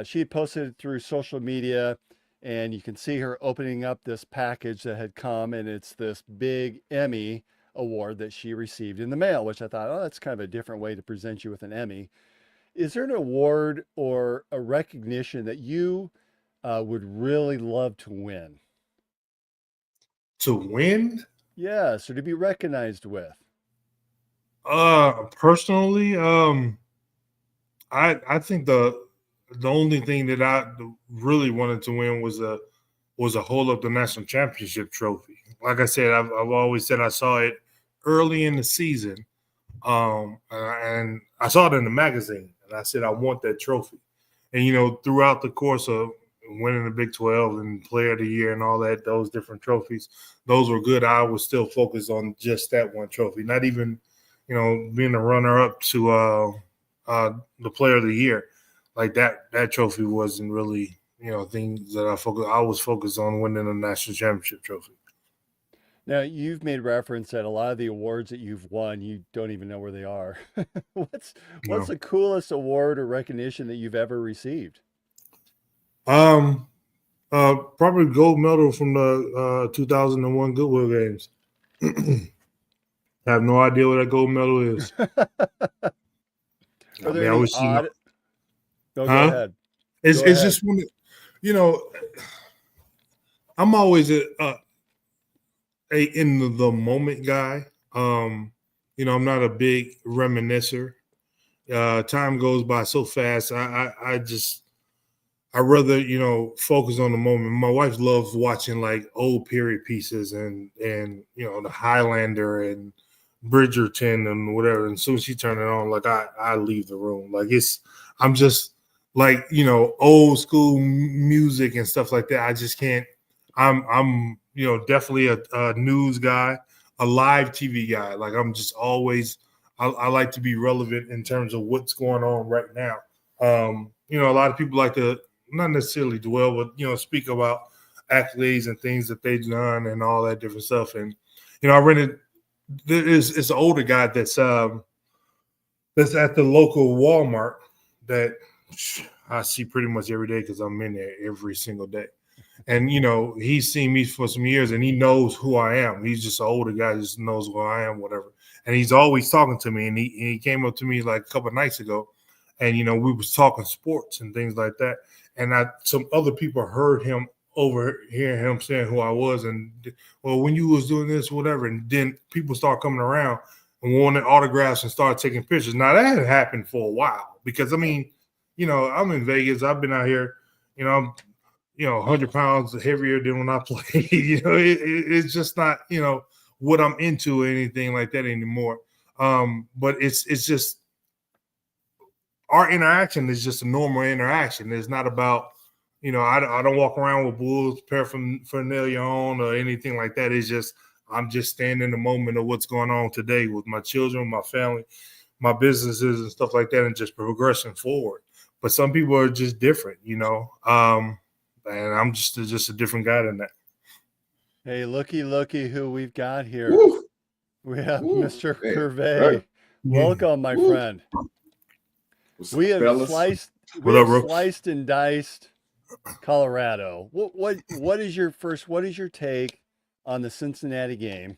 she had posted through social media, and you can see her opening up this package that had come, and it's this big Emmy award that she received in the mail, which I thought, oh, that's kind of a different way to present you with an Emmy. Is there an award or a recognition that you would really love to win? To win? Yes, or to be recognized with? Personally, I think the only thing that I really wanted to win was a hold up the national championship trophy. Like I said, I've always said I saw it early in the season, and I saw it in the magazine, and I said I want that trophy. And throughout the course of winning the Big 12 and Player of the Year and all that, those different trophies, those were good. I was still focused on just that one trophy, not even being a runner up to the Player of the Year. Like that trophy wasn't really things that I was focused on winning a national championship trophy. Now, you've made reference that a lot of the awards that you've won, you don't even know where they are. What's the coolest award or recognition that you've ever received? Probably gold medal from the 2001 Goodwill Games. I have no idea what that gold medal is. Are there any odd? No, go ahead. It's just when I'm always a in the moment guy. I'm not a big reminiscer. Time goes by so fast. I rather focus on the moment. My wife loves watching like old period pieces and the Highlander and Bridgerton and whatever. And as soon as she turned it on, like I leave the room. Like I'm just like old school music and stuff like that. I just can't. I'm definitely a news guy, a live TV guy. Like I'm just always. I like to be relevant in terms of what's going on right now. A lot of people like to not necessarily dwell, but speak about accolades and things that they've done and all that different stuff. And I rented. It's an older guy that's at the local Walmart that I see pretty much every day because I'm in there every single day. And he's seen me for some years and he knows who I am. He's just an older guy, just knows who I am, whatever. And he's always talking to me. And he came up to me like a couple of nights ago, and we was talking sports and things like that. And some other people heard him overhear him saying who I was, and well, when you was doing this, whatever, and then people start coming around and wanting autographs and start taking pictures. Now that had happened for a while because I'm in Vegas. I've been out here, I'm 100 pounds heavier than when I played. It's just not what I'm into or anything like that anymore. But it's just our interaction is just a normal interaction. It's not about I don't walk around with Bulls paraphernalia on or anything like that. It's just I'm just staying in the moment of what's going on today with my children, my family, my businesses and stuff like that, and just progressing forward. But some people are just different, and I'm just a different guy than that. Hey, looky who we've got here. Woo. We have Woo. Mr. Hey, Gervais. right. Welcome, my friend. What's We up, have fellas? sliced, What up, bro? sliced and diced Colorado. What is your take on the Cincinnati game?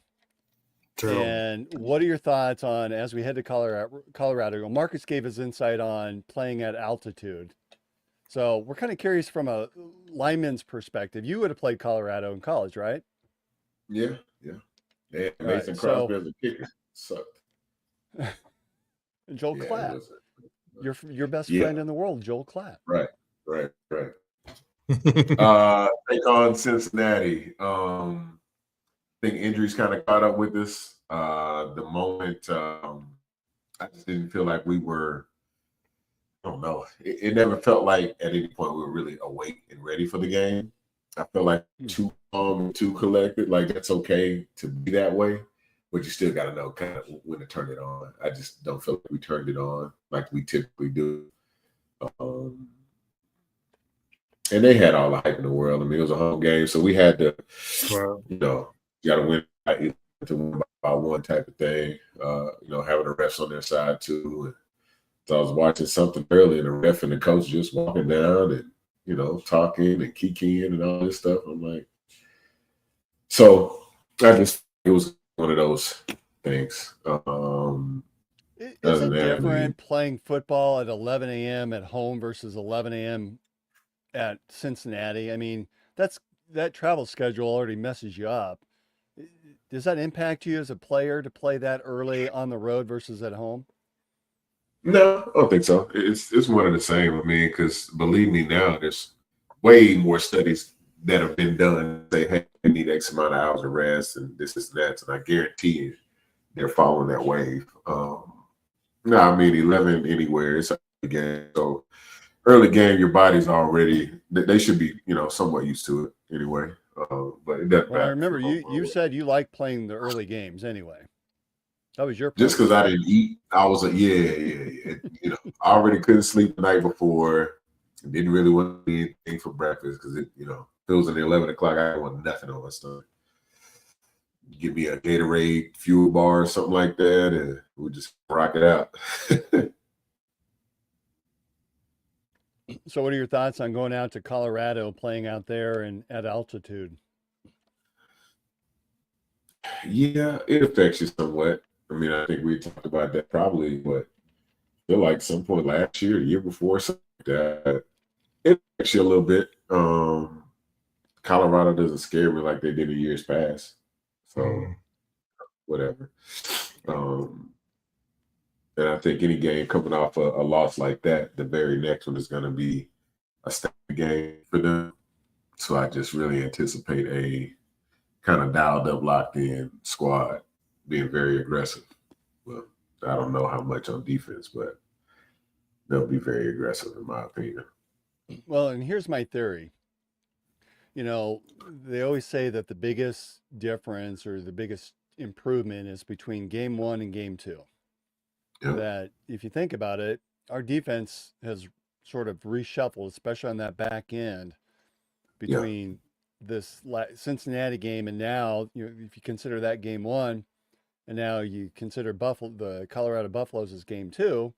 Terrible. And what are your thoughts on, as we head to Colorado? Marcus gave his insight on playing at altitude. So we're kind of curious from a lineman's perspective. You would have played Colorado in college, right? Yeah. And All Nathan right. Crosby So as a kicker sucked. Joel Yeah, it Klatt, was. your best Yeah, friend in the world, Joel Klatt. right. Take on Cincinnati. I think injuries kind of caught up with us. The moment I just didn't feel like we were. I don't know. It never felt like at any point we were really awake and ready for the game. I felt like too calm and too collected. Like that's okay to be that way, but you still got to know kind of when to turn it on. I just don't feel like we turned it on like we typically do. And they had all the hype in the world. I mean, it was a home game, so we had to, Wow. you got to win to win by one type of thing. Having the refs on their side too. And so I was watching something earlier, and the ref and the coach just walking down and talking and kikiing and all this stuff. I'm like, so it was one of those things. Is it different playing football at 11 a.m. at home versus 11 a.m. at Cincinnati? I mean, that travel schedule already messes you up. Does that impact you as a player to play that early on the road versus at home? No, I don't think so. It's one of the same. I mean, because believe me, now there's way more studies that have been done. Say, hey, you need X amount of hours of rest and this and that, and I guarantee you, they're following that wave. No, I mean 11 anywhere. It's a game, so early game, your body's already. They should be, somewhat used to it anyway. But it doesn't Well, I matter. remember you said you like playing the early games anyway. That was your Just because preference. I didn't eat, I was like, yeah. I already couldn't sleep the night before. Didn't really want to eat anything for breakfast because if it was at 11 o'clock, I didn't want nothing on my stomach. Give me a Gatorade fuel bar or something like that, and we just rock it out. So what are your thoughts on going out to Colorado, playing out there and at altitude? Yeah, it affects you somewhat. I mean, I think we talked about that probably, but feel like some point last year, the year before, something like that. It affects you a little bit. Colorado doesn't scare me like they did in years past. So whatever. And I think any game coming off a loss like that, the very next one is going to be a step game for them. So I just really anticipate a kind of dialed up, locked in squad being very aggressive. Well, I don't know how much on defense, but they'll be very aggressive in my opinion. Well, and here's my theory. They always say that the biggest difference or the biggest improvement is between game 1 and game 2. Yep. That if you think about it, our defense has sort of reshuffled, especially on that back end between this Cincinnati game and now, if you consider that game 1, and now you consider the Colorado Buffaloes as game 2.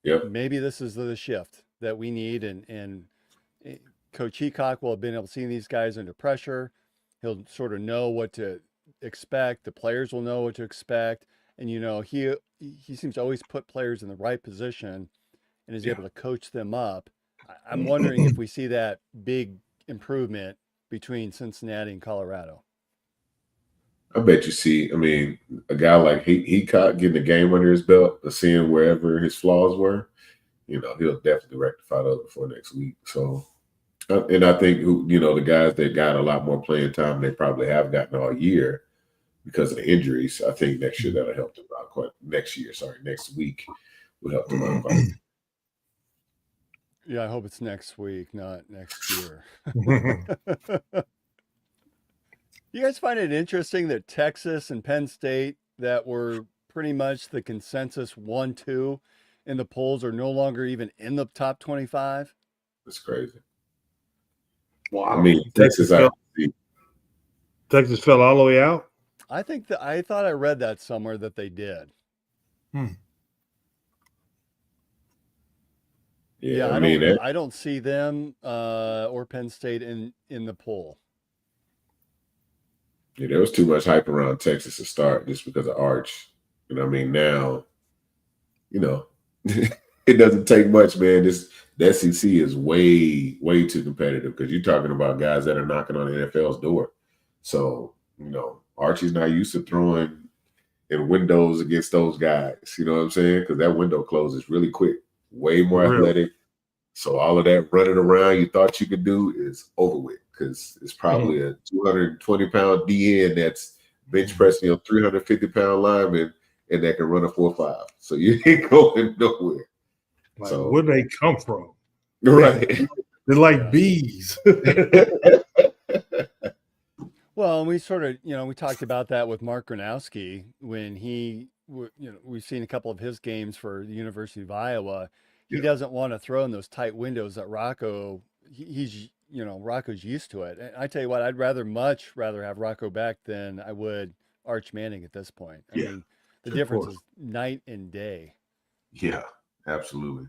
Yep. Maybe this is the shift that we need, and Coach Heacock will have been able to see these guys under pressure. He'll sort of know what to expect. The players will know what to expect. And, he seems to always put players in the right position and is able to coach them up. I'm wondering if we see that big improvement between Cincinnati and Colorado. I bet you see, I mean, a guy like Heacock getting the game under his belt, seeing wherever his flaws were, he'll definitely rectify those before next week. So, and I think, the guys that got a lot more playing time, they probably have gotten all year because of the injuries. I think next year that'll help them out quite. Next week will help them out quite. Yeah, I hope it's next week, not next year. You guys find it interesting that Texas and Penn State, that were pretty much the consensus 1-2 in the polls, are no longer even in the top 25? That's crazy. Wow. I mean, Texas fell all the way out. I thought I read that somewhere that they did. Yeah, I mean, I don't see them or Penn State in the poll. yeah, there was too much hype around Texas to start just because of Arch. And I mean, now, you know, it doesn't take much, man. The SEC is way, way too competitive because you're talking about guys that are knocking on the NFL's door. So, Archie's not used to throwing in windows against those guys. You know what I'm saying? Because that window closes really quick, way more athletic. So all of that running around you thought you could do is over with because it's probably a 220-pound DN that's bench pressing your 350-pound lineman and that can run a 4.5. So you ain't going nowhere. Like, so where they come from? Right. They're like bees. Well, and we sort of, we talked about that with Mark Gronowski when we've seen a couple of his games for the University of Iowa. He doesn't want to throw in those tight windows that Rocco's used to it. And I tell you what, I'd much rather have Rocco back than I would Arch Manning at this point. I mean, the difference is night and day. Yeah, absolutely.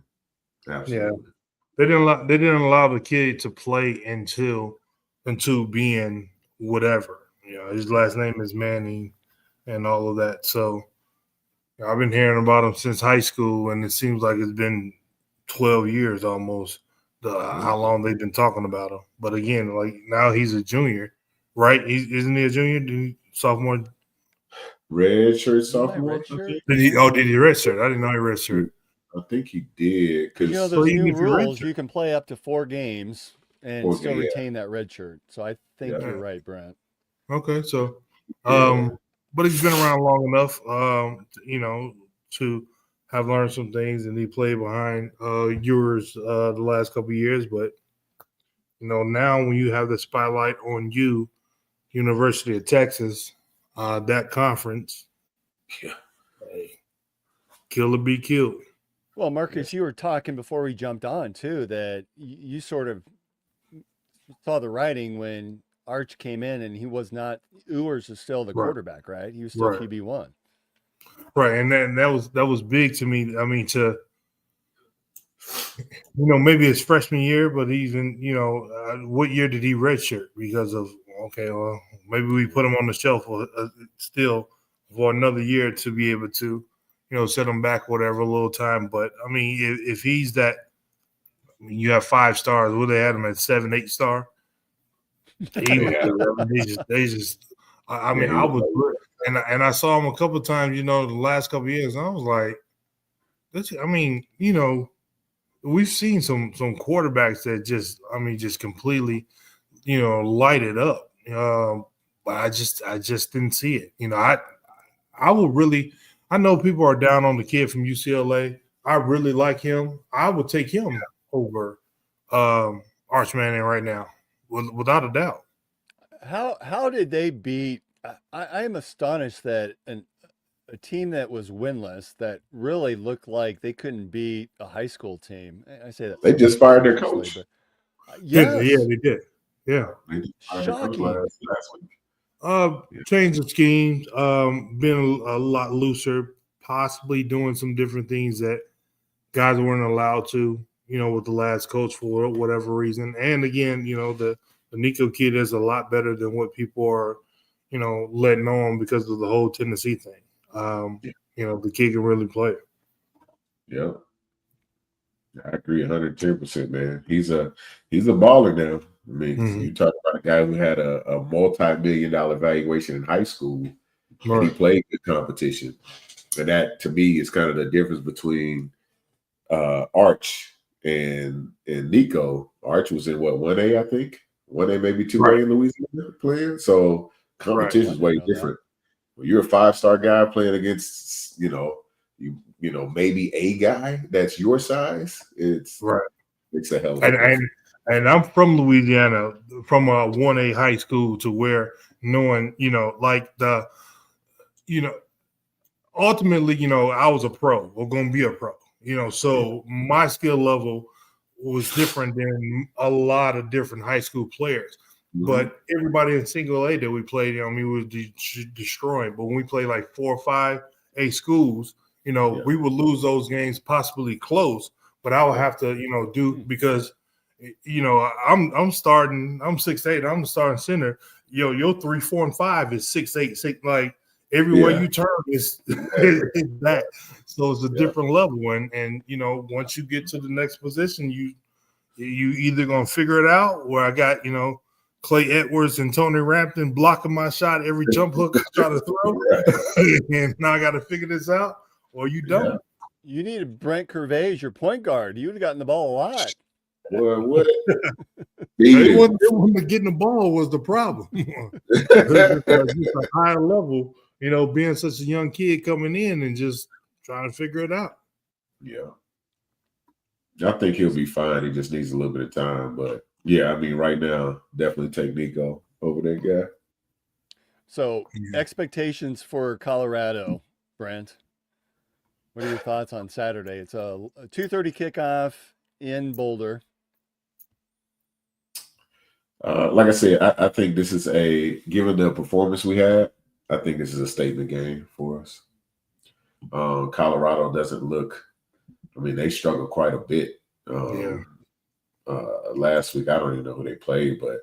Yeah. They didn't allow the kid to play until being whatever. His last name is Manning and all of that. So I've been hearing about him since high school, and it seems like it's been 12 years almost how long they've been talking about him. But again, like now he's a junior, right? Isn't he a junior? Sophomore? Red shirt sophomore? Did he red shirt? I didn't know he red shirt. I think he did. Those new rules, you can play up to 4 games and still retain that red shirt. So I think you're right, Brent. Okay, so, but he's been around long enough, to have learned some things, and he played behind yours the last couple of years. But now when you have the spotlight on you, University of Texas, that conference, kill or be killed. Well, Marcus, you were talking before we jumped on too that you sort of saw the writing when Arch came in, and he was not. Ewers is still the quarterback, right? He was still QB1. Right, and that was big to me. I mean, maybe his freshman year, but even what year did he redshirt? Because of maybe we put him on the shelf still for another year to be able to set him back whatever a little time. But I mean, if he's that, you have 5 stars. What they had him at 7, 8 star. He was, they just. I mean, I was, and I saw him a couple of times. The last couple of years, and I was like, we've seen some quarterbacks that just completely, light it up. But I just didn't see it. I would really. I know people are down on the kid from UCLA. I really like him. I would take him over Arch Manning right now, without a doubt. How did they beat? I am astonished that a team that was winless, that really looked like they couldn't beat a high school team. I say that they just fired their coach. But, yeah, they did. Yeah, shocking. Last week. Change of schemes, been a lot looser, possibly doing some different things that guys weren't allowed to, with the last coach for whatever reason. And again, the Nico kid is a lot better than what people are, letting on because of the whole Tennessee thing. The kid can really play. Yeah. I agree 110%, man. He's a baller now. I mean, you talk about a guy who had a multi-million-dollar valuation in high school, and he played good competition. And that, to me, is kind of the difference between Arch and Nico. Arch was in 1A, I think. 1A, maybe 2A in Louisiana playing. So competition is way different. When you're a 5-star guy playing against, maybe a guy that's your size, it's a hell of a and I'm from Louisiana, from a 1A high school, to where knowing, ultimately, I was a pro or going to be a pro, so my skill level was different than a lot of different high school players. But everybody in single A that we played, we was destroying. But when we played like 4 or 5 A schools, we would lose those games possibly close, but I would have to, do because, I'm starting. I'm 6'8". I'm the starting center. Your 3, 4, and 5 is 6'8", 6. Like everywhere you turn is that. So it's a different level. And once you get to the next position, you either gonna figure it out, where I got Clay Edwards and Tony Rampton blocking my shot every jump hook I try to throw, and now I got to figure this out, or you don't. Yeah. You needed Brent Curvey as your point guard. You would have gotten the ball a lot. Boy, what? It wasn't getting the ball was the problem. Just a higher level, being such a young kid coming in and just trying to figure it out. Yeah. I think he'll be fine. He just needs a little bit of time. But, yeah, I mean, right now, definitely take Nico over that guy. So, expectations for Colorado, Brent. What are your thoughts on Saturday? It's a 2:30 kickoff in Boulder. Like I said, I think this is given the performance we had, I think this is a statement game for us. Colorado doesn't look, they struggled quite a bit. Last week, I don't even know who they played, but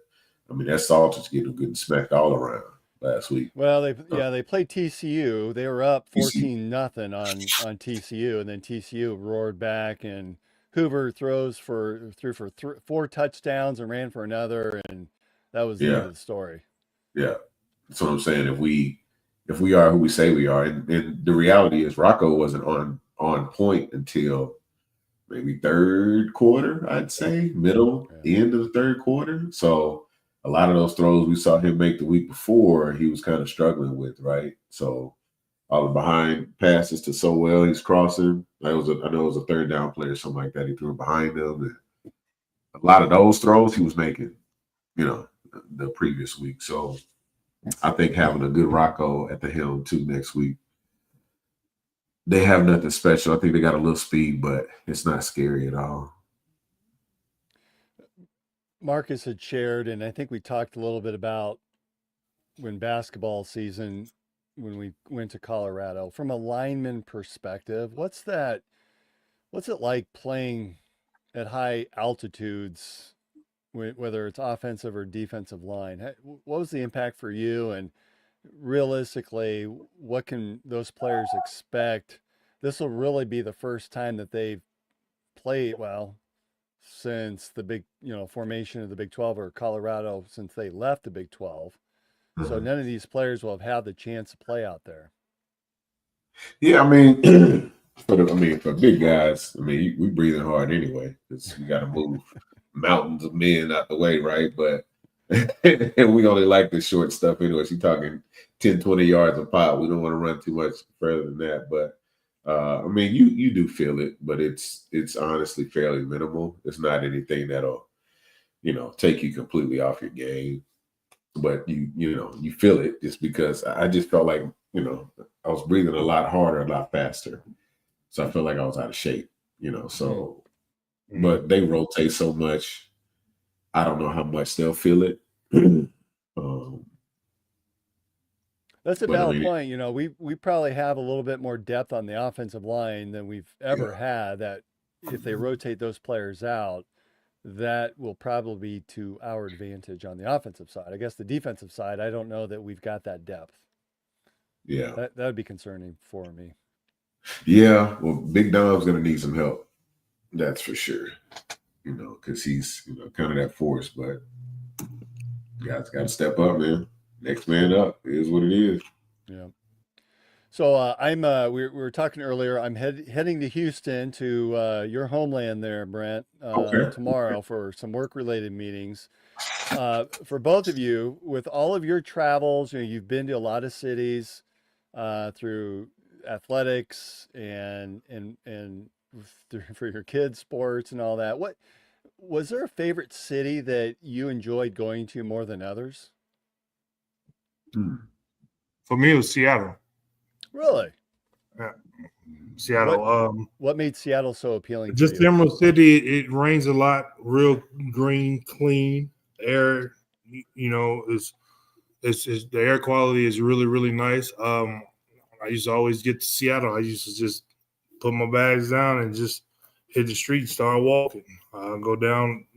that Salters getting smacked all around last week. Well, they played TCU. They were up 14-0 on TCU, and then TCU roared back, and Hoover threw for 4 touchdowns and ran for another, and that was the end of the story. Yeah, that's what I'm saying. If we are who we say we are, and the reality is Rocco wasn't on point until maybe third quarter, I'd say, end of the third quarter. So a lot of those throws we saw him make the week before, he was kind of struggling with, right? So all the behind passes to Sowell, he's crossing. I know it was a third down play or something like that. He threw it behind him. And a lot of those throws he was making, the previous week. So I think having a good Rocco at the helm too next week. They have nothing special. I think they got a little speed, but it's not scary at all. Marcus had shared, and I think we talked a little bit about when basketball season, when we went to Colorado, from a lineman perspective, what's it like playing at high altitudes, whether it's offensive or defensive line? What was the impact for you? And realistically, what can those players expect? This will really be the first time that they've played since the big, formation of the Big 12, or Colorado since they left the Big 12. So none of these players will have had the chance to play out there. Yeah, for big guys, we breathing hard anyway, because we got to move mountains of men out the way, right? But we only like the short stuff anyway. You're talking 10, 20 yards a pop. We don't want to run too much further than that. But you do feel it, but it's honestly fairly minimal. It's not anything that'll, take you completely off your game. But you feel it, just because I just felt like, I was breathing a lot harder, a lot faster. So I felt like I was out of shape, so but they rotate so much. I don't know how much they'll feel it. That's a valid point. We probably have a little bit more depth on the offensive line than we've ever had. That if they rotate those players out, that will probably be to our advantage on the offensive side. I guess the defensive side, I don't know that we've got that depth. Yeah. That would be concerning for me. Yeah. Well, Big Dom's going to need some help. That's for sure. Because he's, kind of that force, but guys got to step up, man. Next man up. It is what it is. Yeah. So we were talking earlier. I'm heading to Houston, to your homeland there, Brent, tomorrow for some work-related meetings. For both of you, with all of your travels, you've been to a lot of cities through athletics and for your kids' sports and all that. What was there a favorite city that you enjoyed going to more than others? For me, it was Seattle. Really? Yeah. Seattle. What made Seattle so appealing just to you? Emerald City, it rains a lot, real green, clean air. It's the air quality is really, really nice. I used to always get to Seattle. I used to just put my bags down and just hit the street, start walking, go down,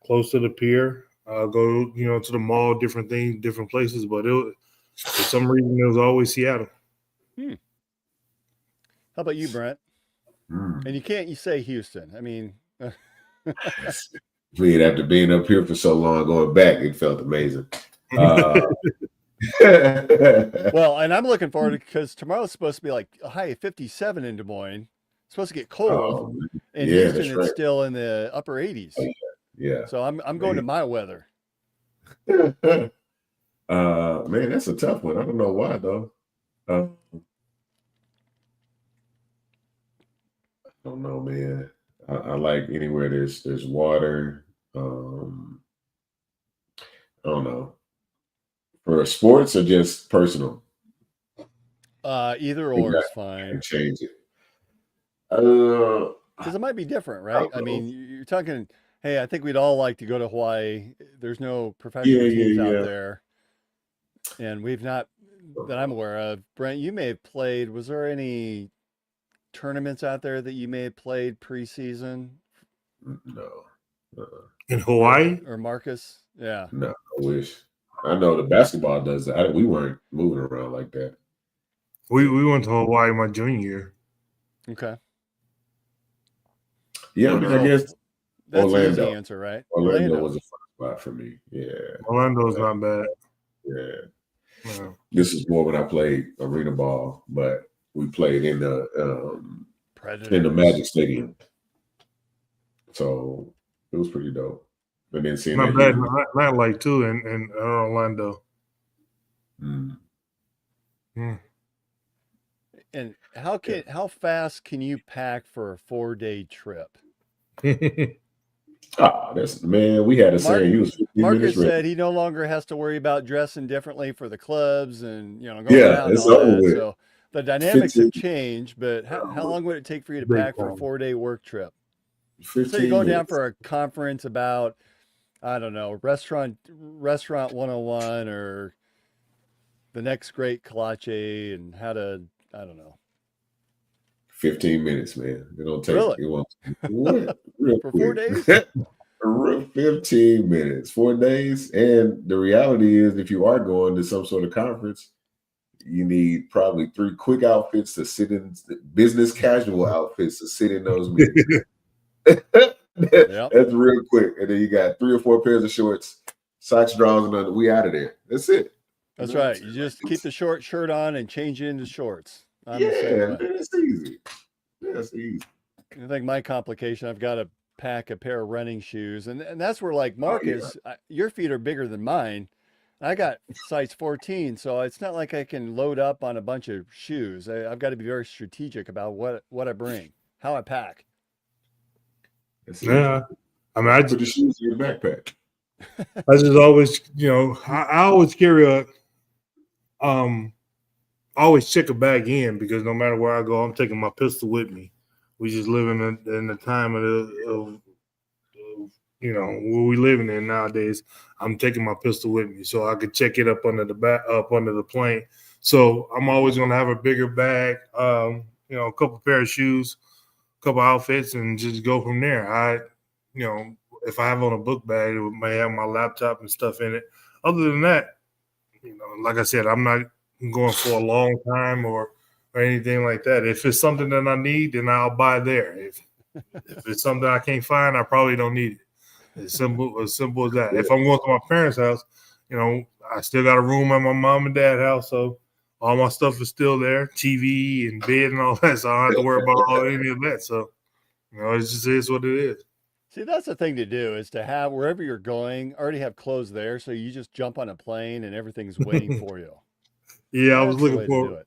close to the pier, go, to the mall, different things, different places. But for some reason, it was always Seattle. How about you, Brent? And you say Houston. I mean, After being up here for so long, going back, it felt amazing. Well, and I'm looking forward to because tomorrow's supposed to be like a high of 57 in Des Moines. It's supposed to get cold. In Houston, it's still in the upper 80s. Yeah. So I'm going to my weather. Man, that's a tough one. I don't know why though. I don't know, man. I like anywhere there's water. I don't know. For sports or just personal? Either or is fine. Change it. Because it might be different, right? I mean, you're talking, hey, I think we'd all like to go to Hawaii. There's no professional teams out there. And we've not, that I'm aware of. Brent, you may have played. Was there any tournaments out there that you may have played preseason? No. In Hawaii? Or Marcus? Yeah. No, I wish. I know the basketball does that. We weren't moving around like that. We went to Hawaii my junior year. Okay. Yeah, I guess that's Orlando. the easy answer, right? Orlando was a fun spot for me. Yeah. Orlando's not bad. Yeah. No. This is more when I played arena ball, but we played in the Magic Stadium. So it was pretty dope. And then seeing not bad, not like too in Orlando. And how fast can you pack for a 4-day trip? We had a saying. He was 15 Marcus said he no longer has to worry about dressing differently for the clubs and going out and all that. So the dynamics have changed. But how long would it take for you to pack for a 4-day work trip? So you're going down for a conference about, I don't know, restaurant 101 or the next great kolache and how to, I don't know. 15 minutes, man. It don't take really? It won't real for quick. 4 days? 15 minutes, 4 days. And the reality is if you are going to some sort of conference, you need probably 3 quick outfits to sit in, business casual outfits to sit in those meetings. That's real quick. And then you got 3 or 4 pairs of shorts, socks, drawers, and we out of there. That's it. That's right. You just keep the short shirt on and change it into shorts. It's easy. That's easy. I think my complication, I've got to pack a pair of running shoes. And that's where, like Marcus, your feet are bigger than mine. I got size 14, so it's not like I can load up on a bunch of shoes. I've got to be very strategic about what I bring, how I pack. Yeah. I mean, I put the shoes in your backpack. I just always, I always carry always check a bag in because no matter where I go, I'm taking my pistol with me. We just live in the time of where we living in nowadays. I'm taking my pistol with me so I could check it up under the plane. So I'm always gonna have a bigger bag, a couple pair of shoes, a couple outfits, and just go from there. If I have on a book bag, it may have my laptop and stuff in it. Other than that, like I said, I'm not going for a long time or anything like that. If it's something that I need, then I'll buy there. If it's something I can't find, I probably don't need it. As simple as that. If I'm going to my parents' house, I still got a room at my mom and dad's house, so all my stuff is still there, TV and bed and all that, so I don't have to worry about any of that. So, it just is what it is. See, that's the thing to do is to have wherever you're going, already have clothes there, so you just jump on a plane and everything's waiting for you. Yeah, I was looking for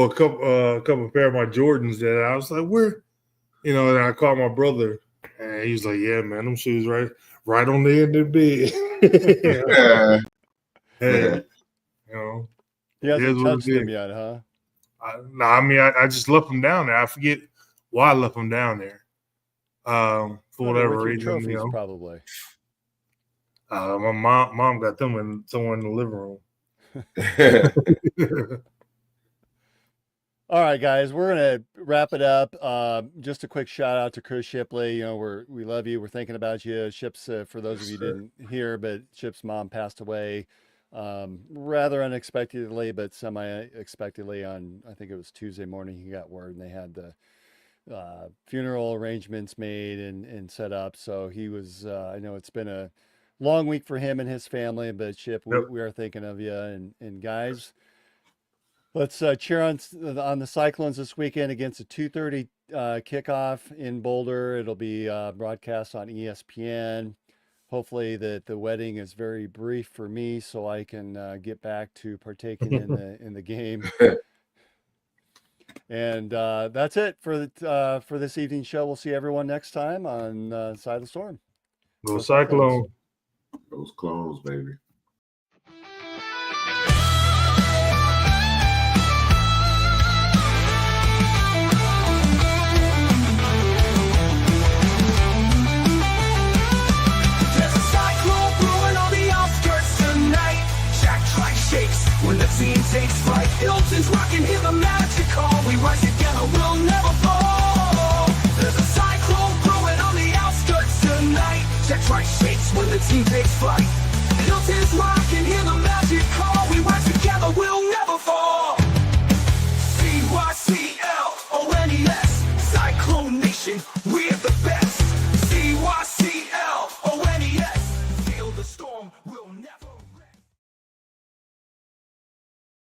a couple pair of my Jordans that I was like, where? And I called my brother, and he was like, yeah, man, them shoes right on the end of the bed. And, he hasn't touched them yet, huh? I just left them down there. I forget why I left them down there. For whatever reason, trophies, probably. My mom got them somewhere in the living room. All right, guys, we're gonna wrap it up. Just a quick shout out to Chris Shipley. You know, we love you. We're thinking about you. Chip's, for those of you who didn't hear, but Chip's mom passed away rather unexpectedly, but semi-expectedly on, I think it was Tuesday morning. He got word, and they had the funeral arrangements made and set up. So he was. I know it's been a long week for him and his family, but Chip, we are thinking of you. And guys, let's cheer on the Cyclones this weekend against a 2:30 kickoff in Boulder. It'll be broadcast on ESPN. Hopefully that the wedding is very brief for me, so I can get back to partaking in the game. And that's it for this evening's show. We'll see everyone next time on Side of the Storm. Go Cyclone. Those clones, baby. When the scene takes flight, Hilton's rocking, hear the magic call. We rise together, we'll never fall. There's a cyclone brewing on the outskirts tonight. Jack Trice shakes when the team takes flight. Hilton's rocking, hear the magic call.